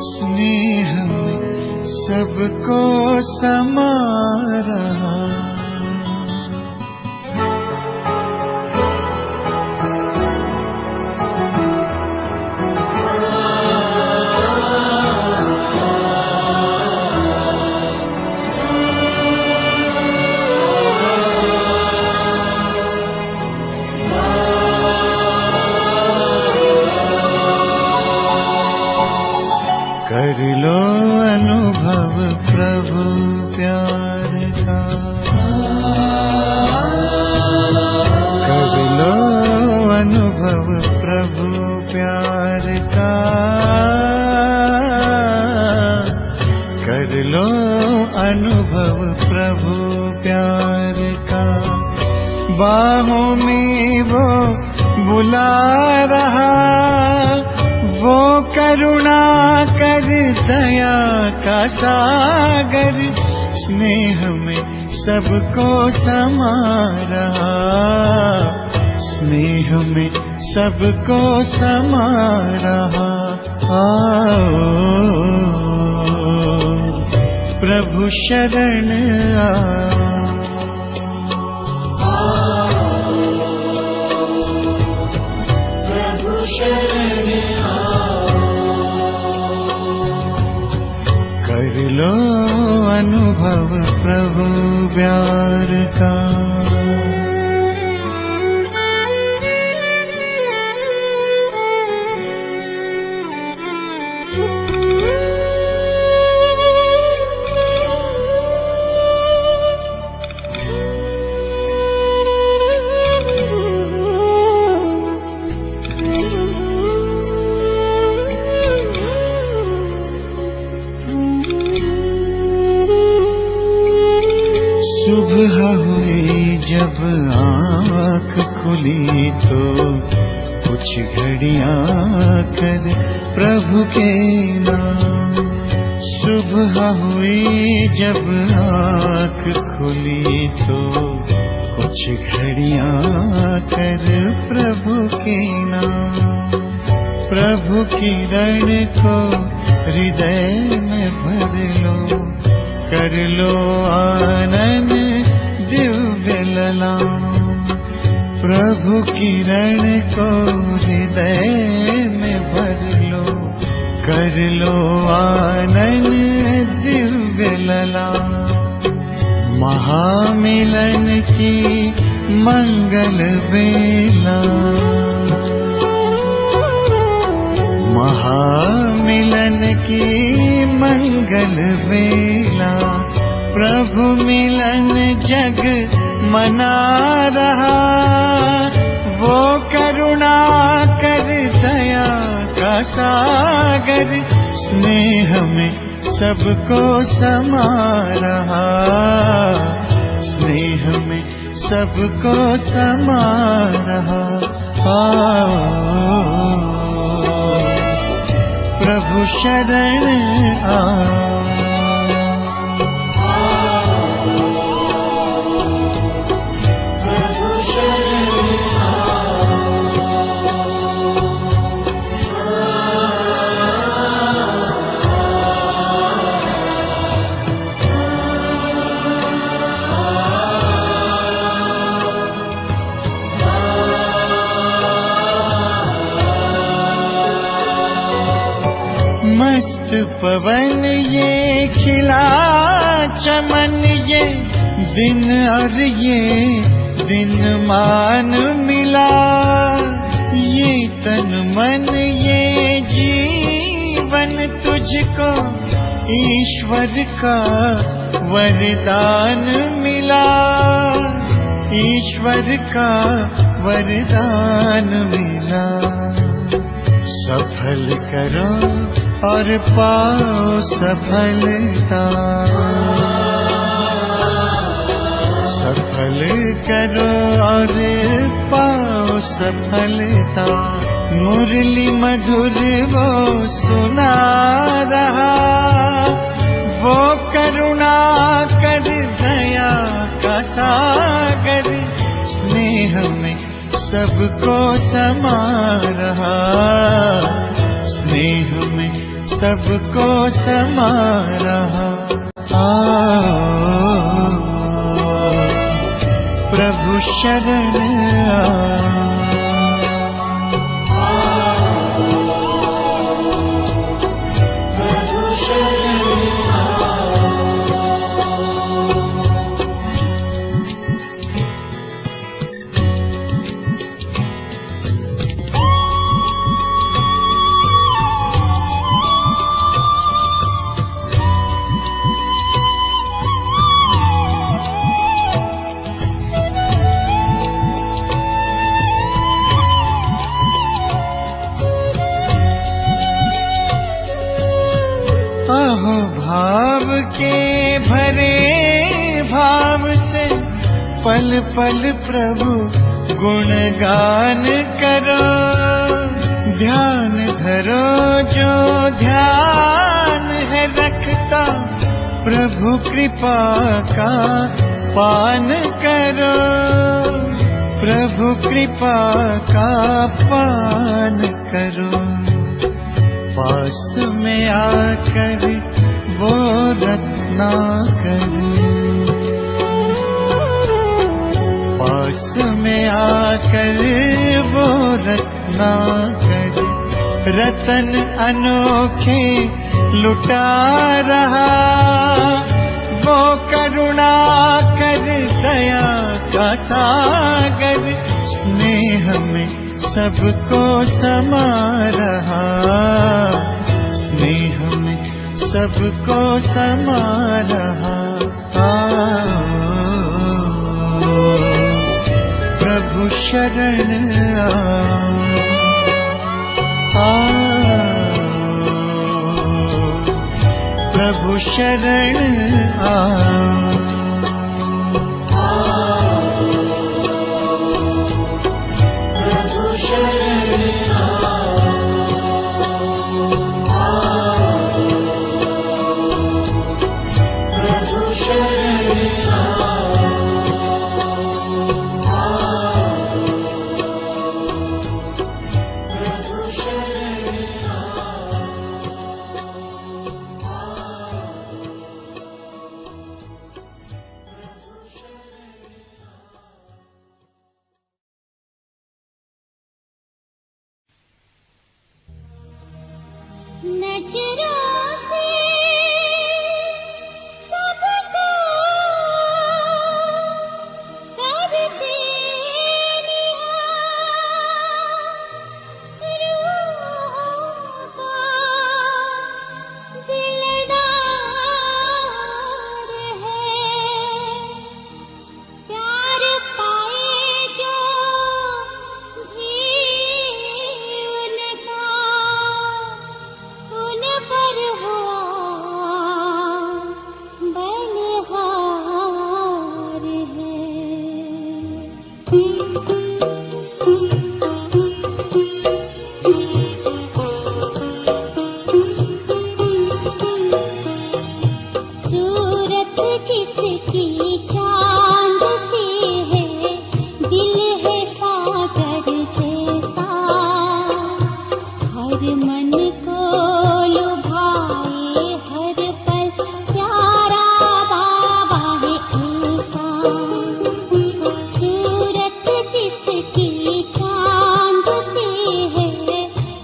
Speaker 3: स्नेह में सबको समा रहा। कर लो अनुभव प्रभु प्यार का।
Speaker 2: अनुभव प्रभु प्यार का। बाहों में वो बुला रहा, वो करुणा कर दया का सागर, स्नेह में सबको समा रहा, स्नेह में सबको समा रहा। आओ प्रभु शरण आओ। कर लो अनुभव प्रभु प्यार का। सुबह हुई जब आँख खुली तो कुछ घड़ियाँ कर प्रभु के नाम। सुबह हुई जब आँख खुली तो कुछ घड़ियाँ कर प्रभु के नाम। प्रभु की रण को हृदय में भर लो, कर लो आनंद दिव्य ललाम। प्रभु की रण को हृदय में भर लो, कर लो आनंद दिव्य ललाम। महामिलन की मंगल बेला, महामिलन की मंगल बेला, प्रभु मिलन जग मना रहा, वो करुणा कर दया का सागर, स्नेह में सबको समा रहा, स्नेह में सबको समा रहा। प्रभु शरण आ। मस्त पवन ये खिला चमन, ये दिन और ये दिन मान मिला, ये तन मन ये जीवन तुझको ईश्वर का वरदान मिला, ईश्वर का वरदान मिला। सफल करो और पाओ सफलता, सफल करो और पाओ सफलता। मुरली मधुर वो सुना रहा, वो करुणा कर दया का सागर, स्नेह में सबको समा रहा, स्नेह में सबको समा रहा। प्रभु शरण आ।
Speaker 8: पल पल प्रभु गुणगान करो, ध्यान धरो जो ध्यान है रखता, प्रभु कृपा का पान करो, प्रभु कृपा का पान करो। पास में आकर वो रत्नाकर, पास में आकर वो रत्नाकर, रतन अनोखे लुटा रहा, वो करुणा कर दया का सागर, स्नेह में सबको समा रहा, स्नेह में सबको समा रहा। प्रभु शरण प्रभु शरण
Speaker 6: नजरों से सबको करते निहार, रूहों का दिलदार है, प्यार पाए जो भी उनका, उन पर हुआ बलिहार है। सूरत जिसकी चांद सी है, दिल है सागर जैसा, हर मन को लुभाए हर पल प्यारा बाबा है ऐसा। सूरत जिसकी चांद सी है,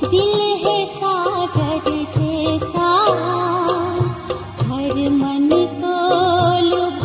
Speaker 6: दिल है सागर जैसा, हर मन को लुभाए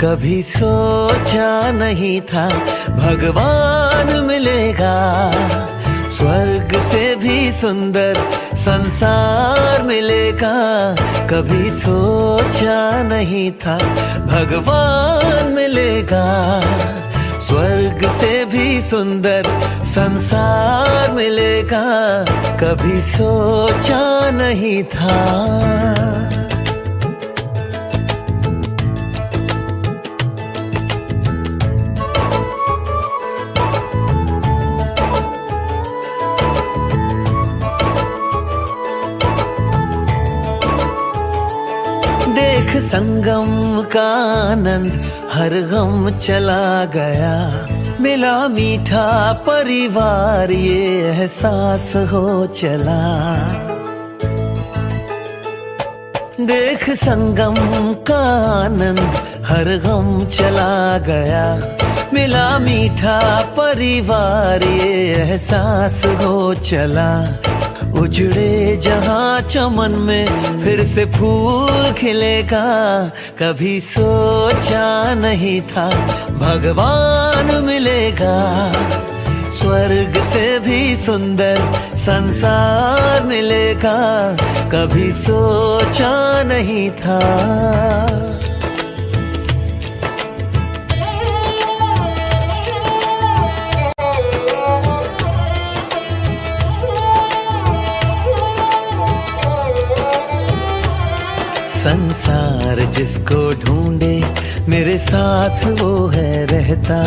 Speaker 2: कभी सोचा नहीं था भगवान मिलेगा, स्वर्ग से भी सुंदर संसार मिलेगा। कभी सोचा नहीं था भगवान मिलेगा, स्वर्ग से भी सुंदर संसार मिलेगा। कभी सोचा नहीं था। देख संगम का आनंद हर गम चला गया, मिला मीठा परिवार ये एहसास हो चला। देख संगम का आनंद हर गम चला गया, मिला मीठा परिवार ये एहसास हो चला। उजड़े जहां चमन में फिर से फूल खिलेगा, कभी सोचा नहीं था भगवान मिलेगा, स्वर्ग से भी सुंदर संसार मिलेगा। कभी सोचा नहीं था। संसार जिसको ढूंढे मेरे साथ वो है रहता,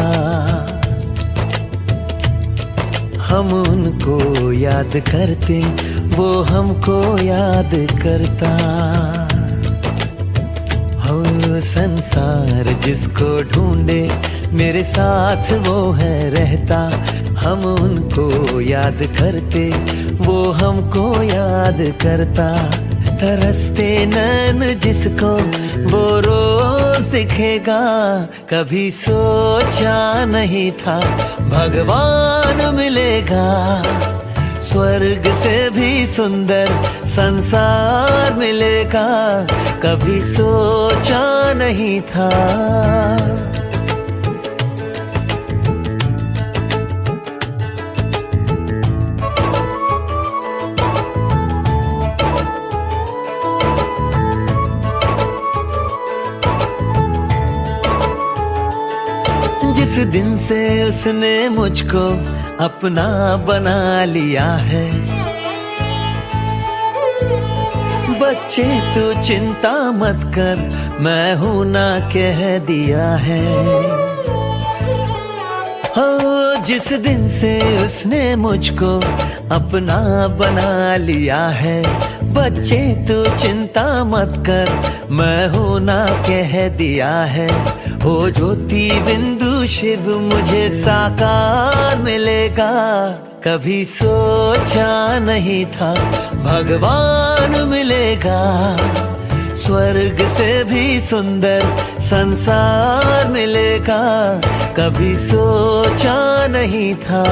Speaker 2: हम उनको याद करते वो हमको याद करता। हो संसार जिसको ढूंढे मेरे साथ वो है रहता, हम उनको याद करते वो हमको याद करता। तरसते नैन जिसको वो रोज दिखेगा, कभी सोचा नहीं था भगवान मिलेगा, स्वर्ग से भी सुंदर संसार मिलेगा। कभी सोचा नहीं था। जिस दिन से उसने मुझको अपना बना लिया है, बच्चे तू चिंता मत कर मैं हूं ना कह दिया है। हो जिस दिन से उसने मुझको अपना बना लिया है, बच्चे तू चिंता मत कर मैं हूं ना कह दिया है। ओ ज्योति बिंदु शिव मुझे साकार मिलेगा, कभी सोचा नहीं था भगवान मिलेगा, स्वर्ग से भी सुंदर संसार मिलेगा। कभी सोचा नहीं था।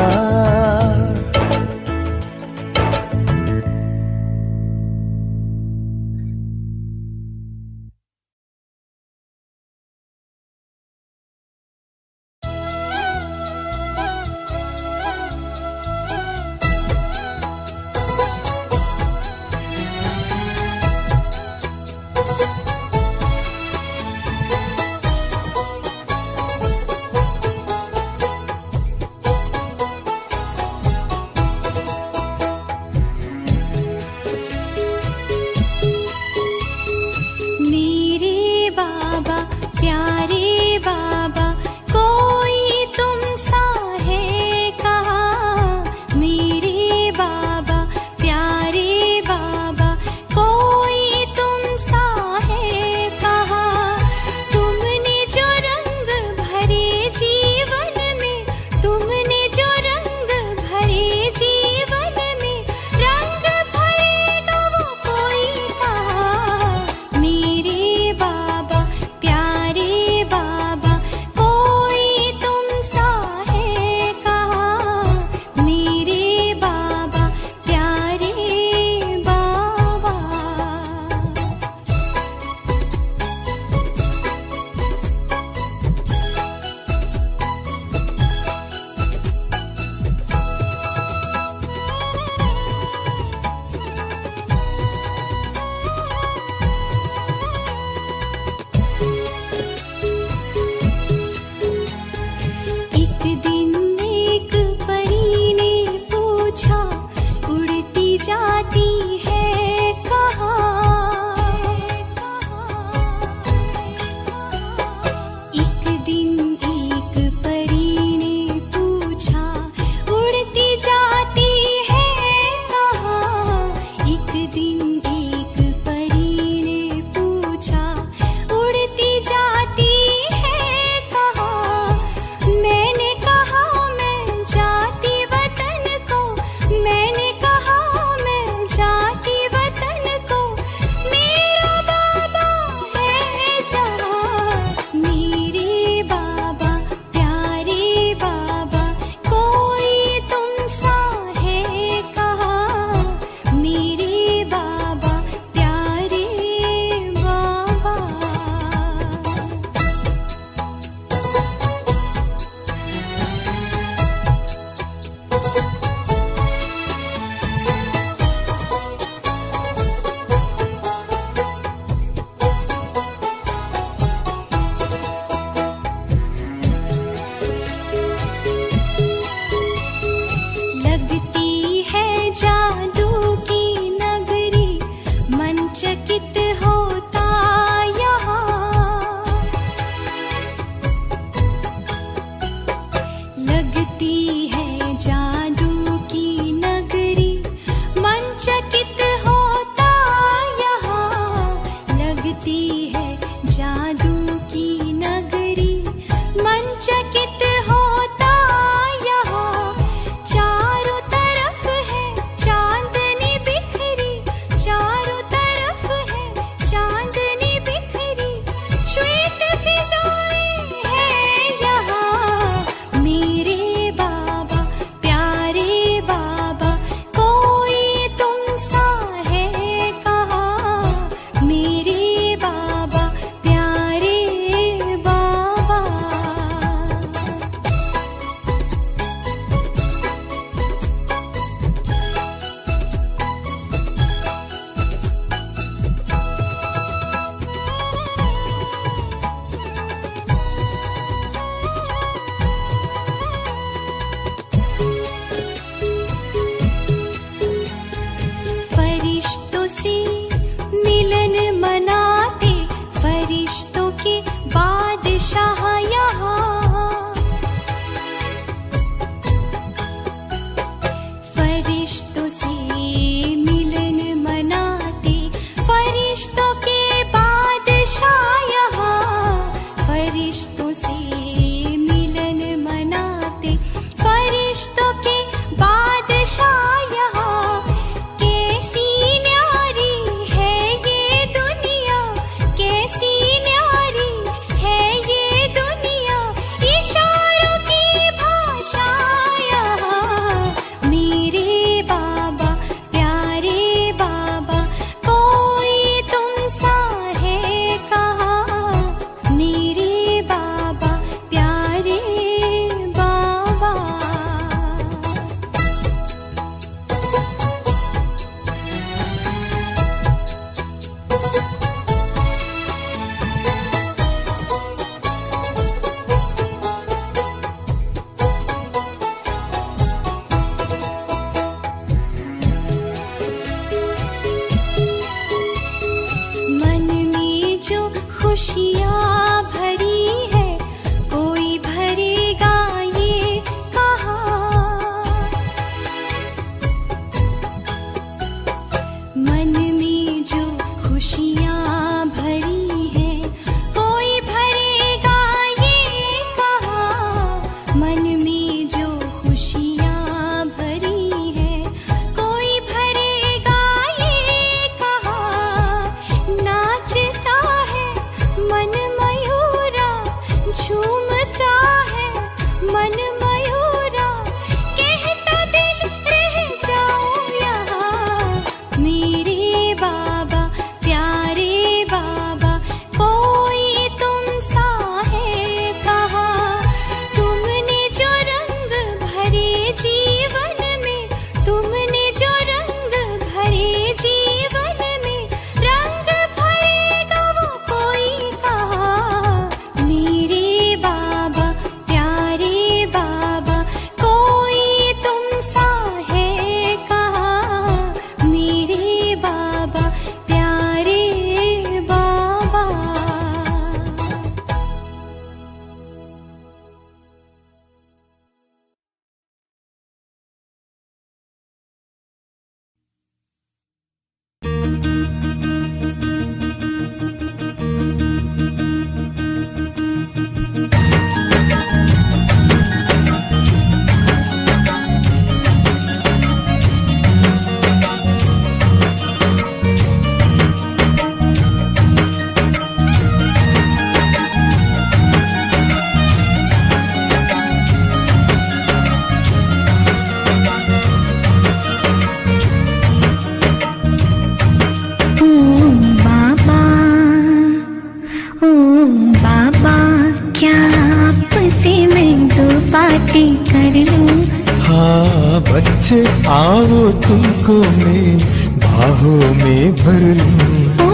Speaker 2: बच्चे आओ तुमको मैं बाहों में भर लूं।
Speaker 1: ओ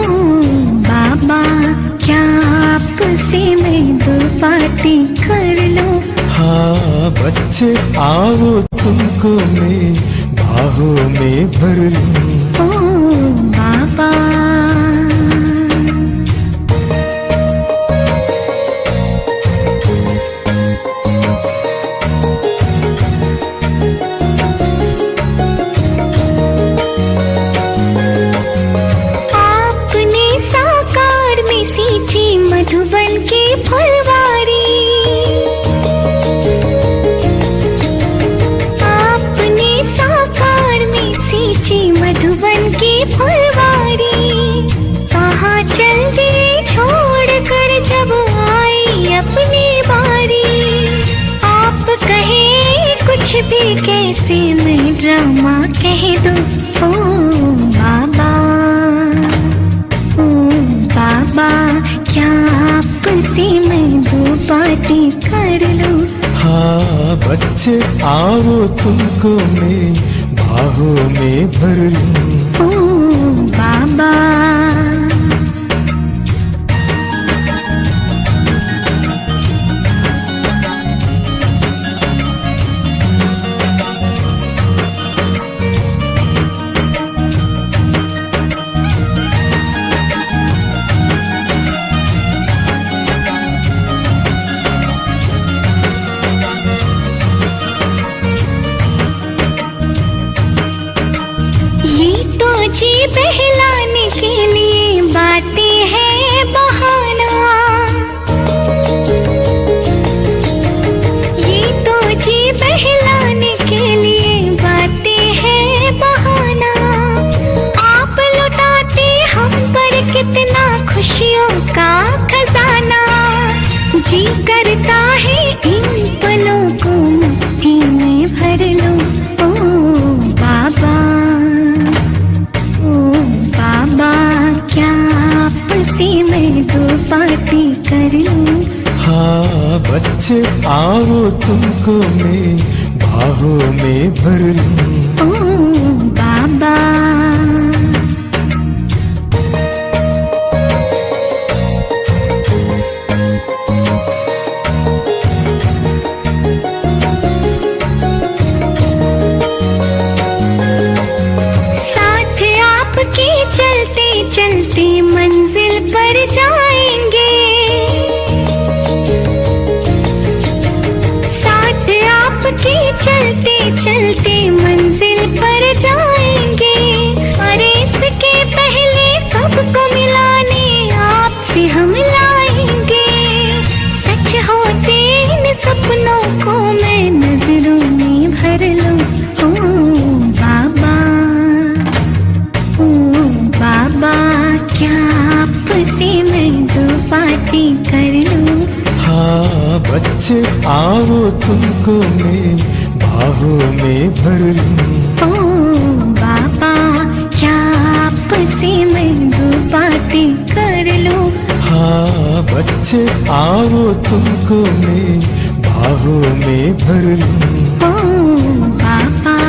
Speaker 1: बाबा क्या आपसे मैं दो बातें कर लूं।
Speaker 2: हाँ बच्चे आओ तुमको मैं बाहों में भर लूं।
Speaker 1: ओ बाबा आपने साकार में सींची मधुबन की फुलवारी। आपने साकार में सींची मधुबन की फुलवारी। कहाँ चल दिए छोड़ कर जब आई अपनी बारी। आप कहे कुछ भी कैसे मैं ड्रामा कह दूं। ओ बाबा ओ बाबा क्या आपसे मैं दो बातें कर लूं।
Speaker 2: हाँ बच्चे आओ तुमको मैं बाहों में भर लूं।
Speaker 1: ओ बाबा ये तो जी बहलाने के लिए बातें हैं बहाना। ये तो जी बहलाने के लिए बातें हैं बहाना। आप लुटाते हम पर कितना खुशियों का खजाना। जी करता है इन पलों को मुट्ठी में भर लूं। ओ बाबा बाबा क्या आपसे मैं दो बातें कर लूं।
Speaker 2: हाँ बच्चे आओ तुमको मैं बाहों में भर लूं।
Speaker 1: ओ बाबा साथ आपके चलते चलते मंजिल पर जाएंगे। साथ आपके चलते चलते मंजिल पर जाएंगे। अरे इसके पहले सबको मिलाने आपसे हम लाएंगे। सच होते इन सपनों को मैं नजरों में भर लूं। ओ बाबा ओ बाबा क्या आपसे मैं दो बातें कर लूं।
Speaker 2: हाँ बच्चे आओ तुमको मैं बाहों में भर लूं।
Speaker 1: ओ बाबा क्या आपसे मैं दो बातें कर लूं।
Speaker 2: हाँ बच्चे आओ तुमको मैं बाहों में भर लूं।
Speaker 1: ओ बाबा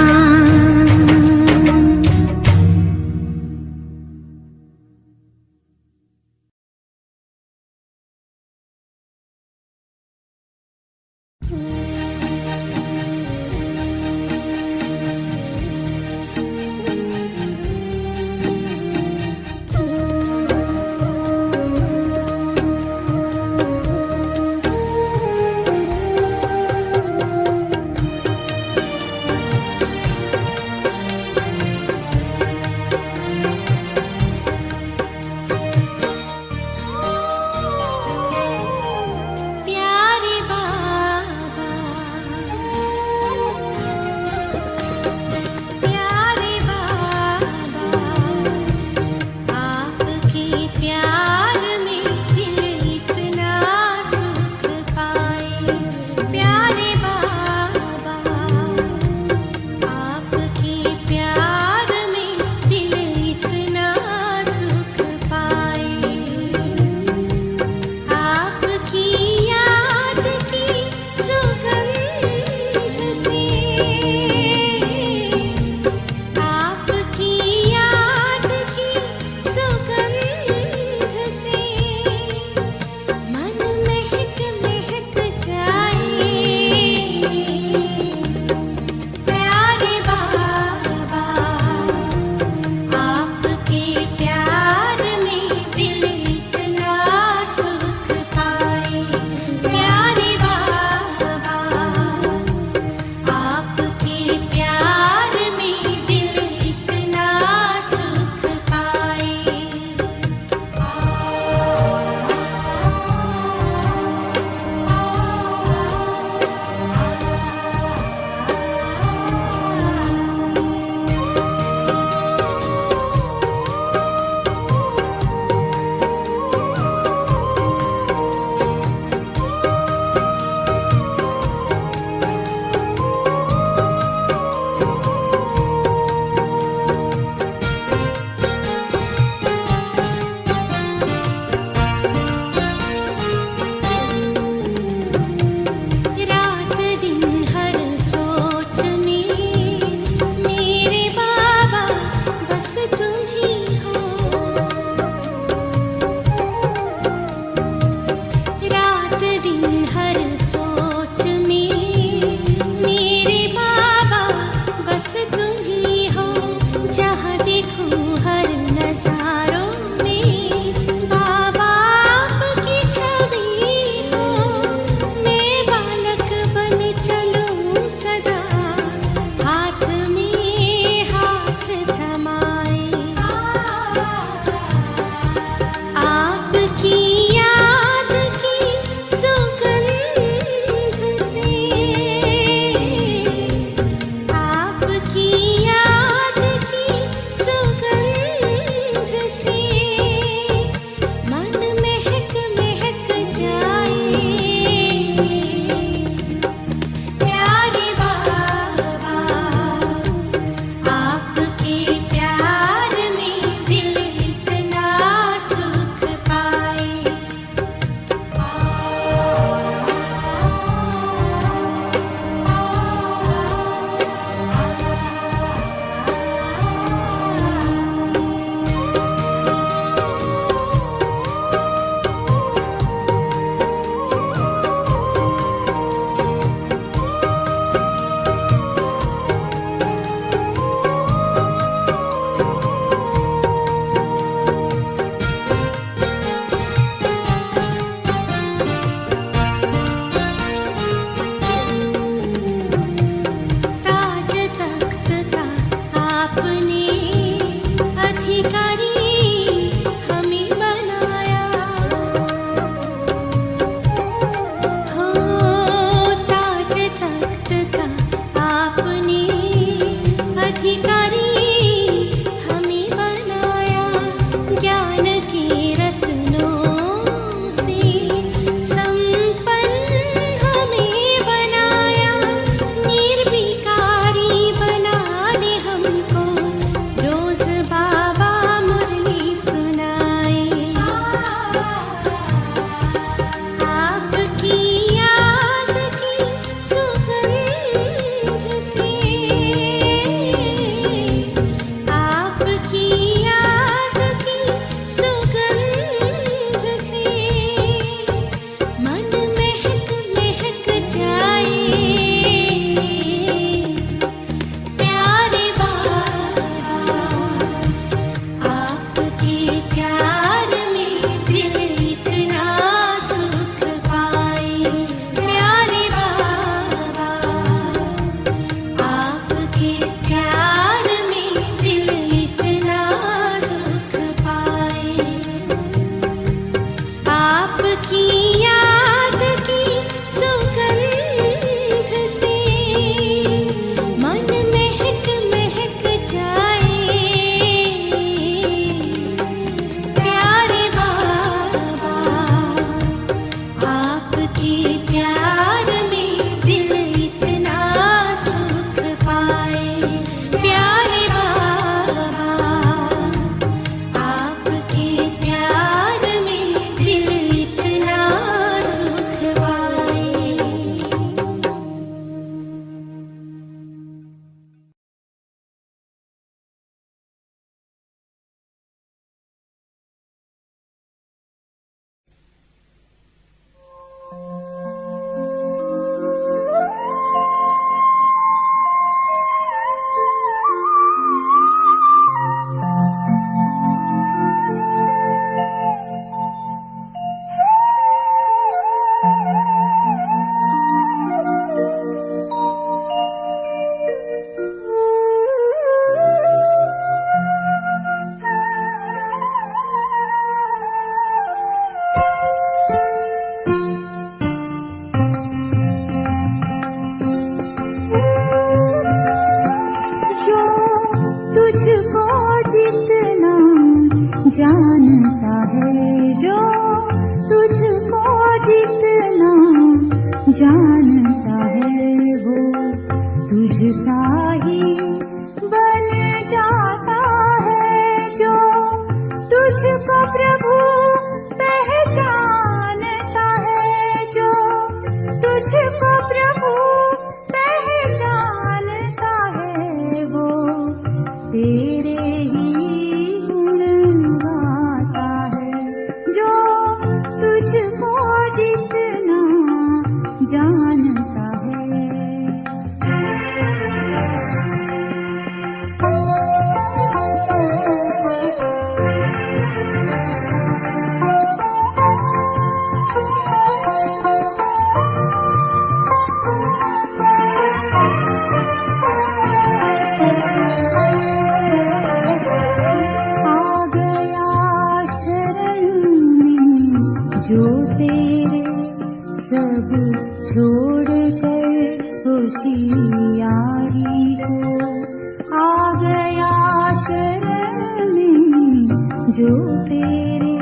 Speaker 1: जो तेरे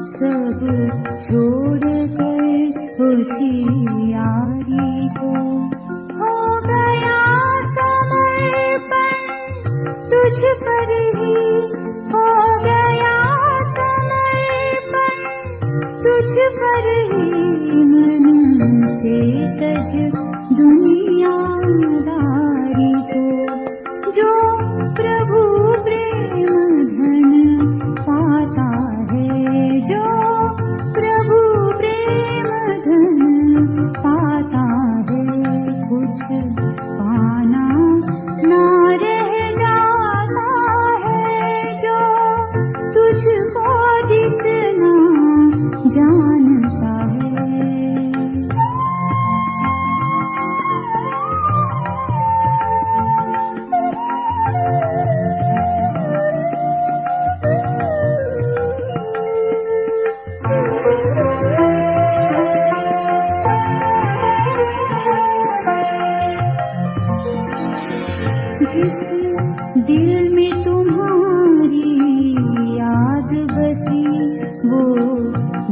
Speaker 1: सब छोड़ कर होशियारी को हो गया समर्पण तुझ पर ही हो गया समर्पण तुझ पर ही मन से तज दुनियादारी को जो प्रभु प्रेम धन पाता है जो प्रभु प्रेम धन पाता है कुछ पाना ना रह जाता है जो तुझको जितना जानता है। जिस दिल में तुम्हारी याद बसी वो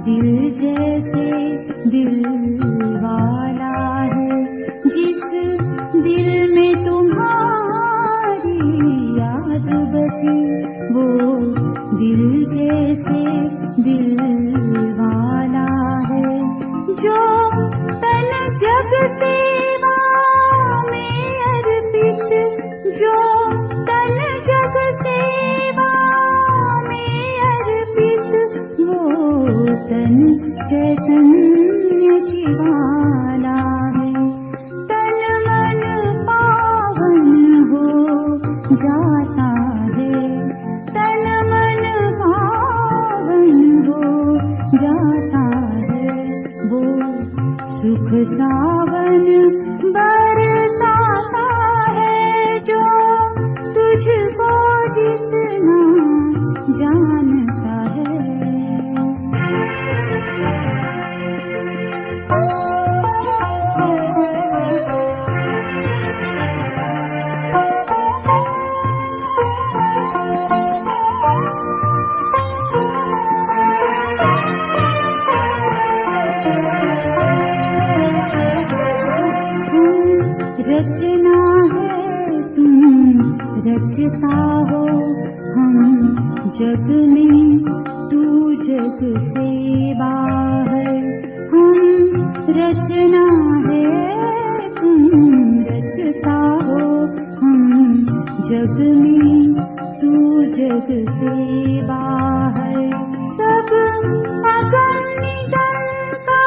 Speaker 1: दिल जैसे दिल वाला है जिस दिल में तुम्हारी याद बसी वो दिल जैसे दिल वाला है जो तन जग सेवा में अर्पित जो तन जग सेवा में अर्पित वो तन चैतन्य शिवाला है तन मन पावन हो जाता है तन मन पावन हो जाता है वो सुख सावन बरसाता है जो तुझको जितना जानता है। रचना है तुम रचता हो हम जग में तू जग से बाहर हम रचना है तुम रचता हो हम जग में तू जग से बाहर सब अगम निगम का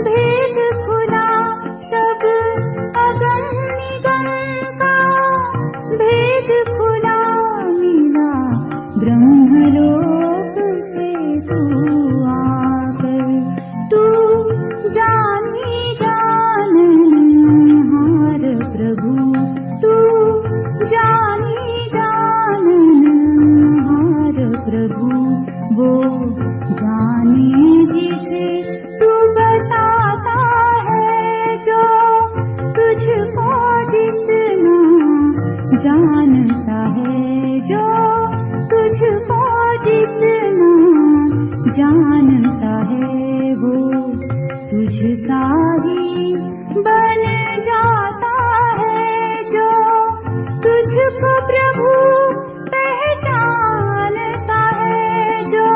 Speaker 1: भेद खुला सब अगम निगम का भेद खुला मिला ब्रह्मलोक से तू आकर तू जानी जाननहार प्रभु तू जानी जाननहार प्रभु वो जाने जिसे तू बताता है जो तुझको जितना जानता है जो तुझको जितना जानता है वो तुझ सा ही बन जाता है जो तुझको प्रभु पहचानता है जो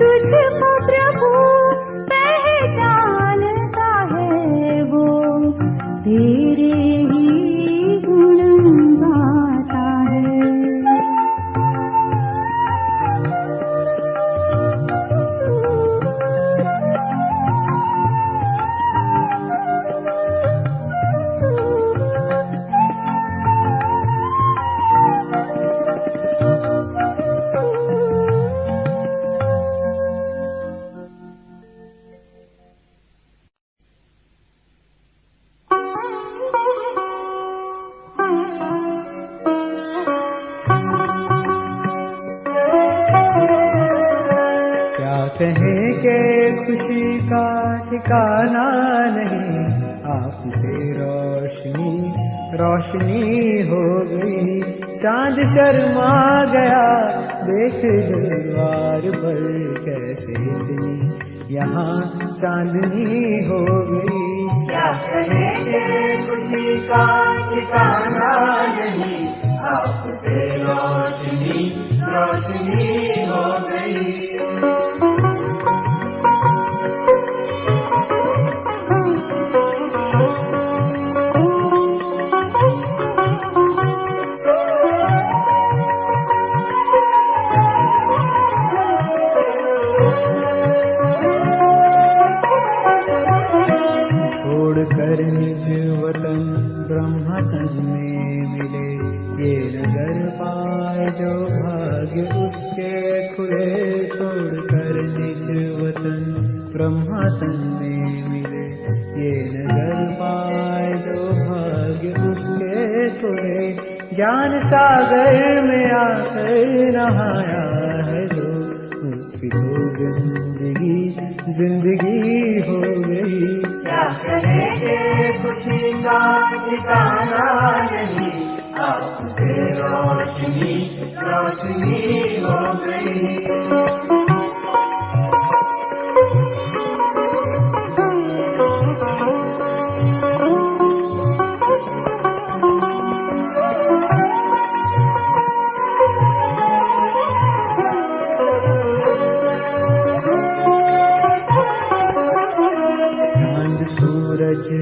Speaker 1: तुझको प्रभु पहचानता है वो तेरे ही गुण गाता है।
Speaker 9: कहें के खुशी का ठिकाना नहीं, आपसे रोशनी रोशनी हो गई, चांद शर्मा गया देख दरबार पर कैसे इतनी यहाँ चांदनी हो गई। क्या कहेंगे खुशी का ठिकाना नहीं, आपसे रोशनी रोशनी हो गई। छोड़कर निज वतन ब्रह्म तन में मिले, ये नजर पाए जो भाग्य उसके खुले। छोड़कर निज वतन ब्रह्म तन में मिले, ये नजर पाए जो भाग्य उसके खुले। ज्ञान सागर में आकर नहाया है जो, उसकी तो जिंदगी जिंदगी हो गई। क्या कहेंगे खुशी का ठिकाना नहीं, आपसे रोशनी रोशनी हो गई।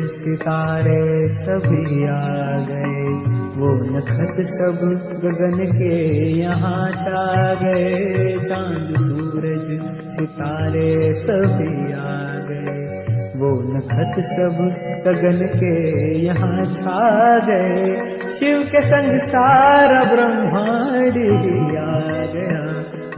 Speaker 9: सितारे सभी आ गए, वो नखत सब गगन के यहाँ छा गए। चांद सूरज सितारे सभी आ गए, वो नखत सब गगन के यहाँ छा गए। शिव के संग सारा ब्रह्मांड ही आ गया,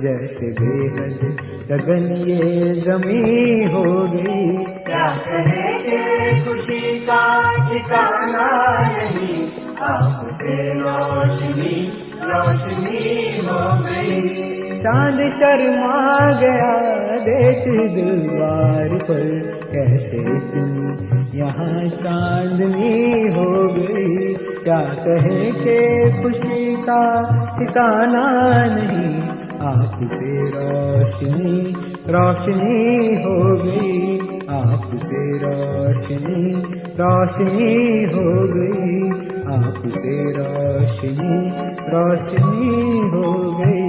Speaker 9: जैसे बेहद गगन ये जमी हो गई। क्या कहेंगे खुशी का ठिकाना नहीं, आपसे रोशनी रोशनी हो गई। चांद शर्मा गया देख दरबार पर कैसे इतनी यहाँ चांदनी हो गई। क्या कहे के खुशी का ठिकाना नहीं, आपसे रोशनी रोशनी हो गई। आपसे रोशनी रोशनी हो गई। आपसे रोशनी रोशनी हो गई।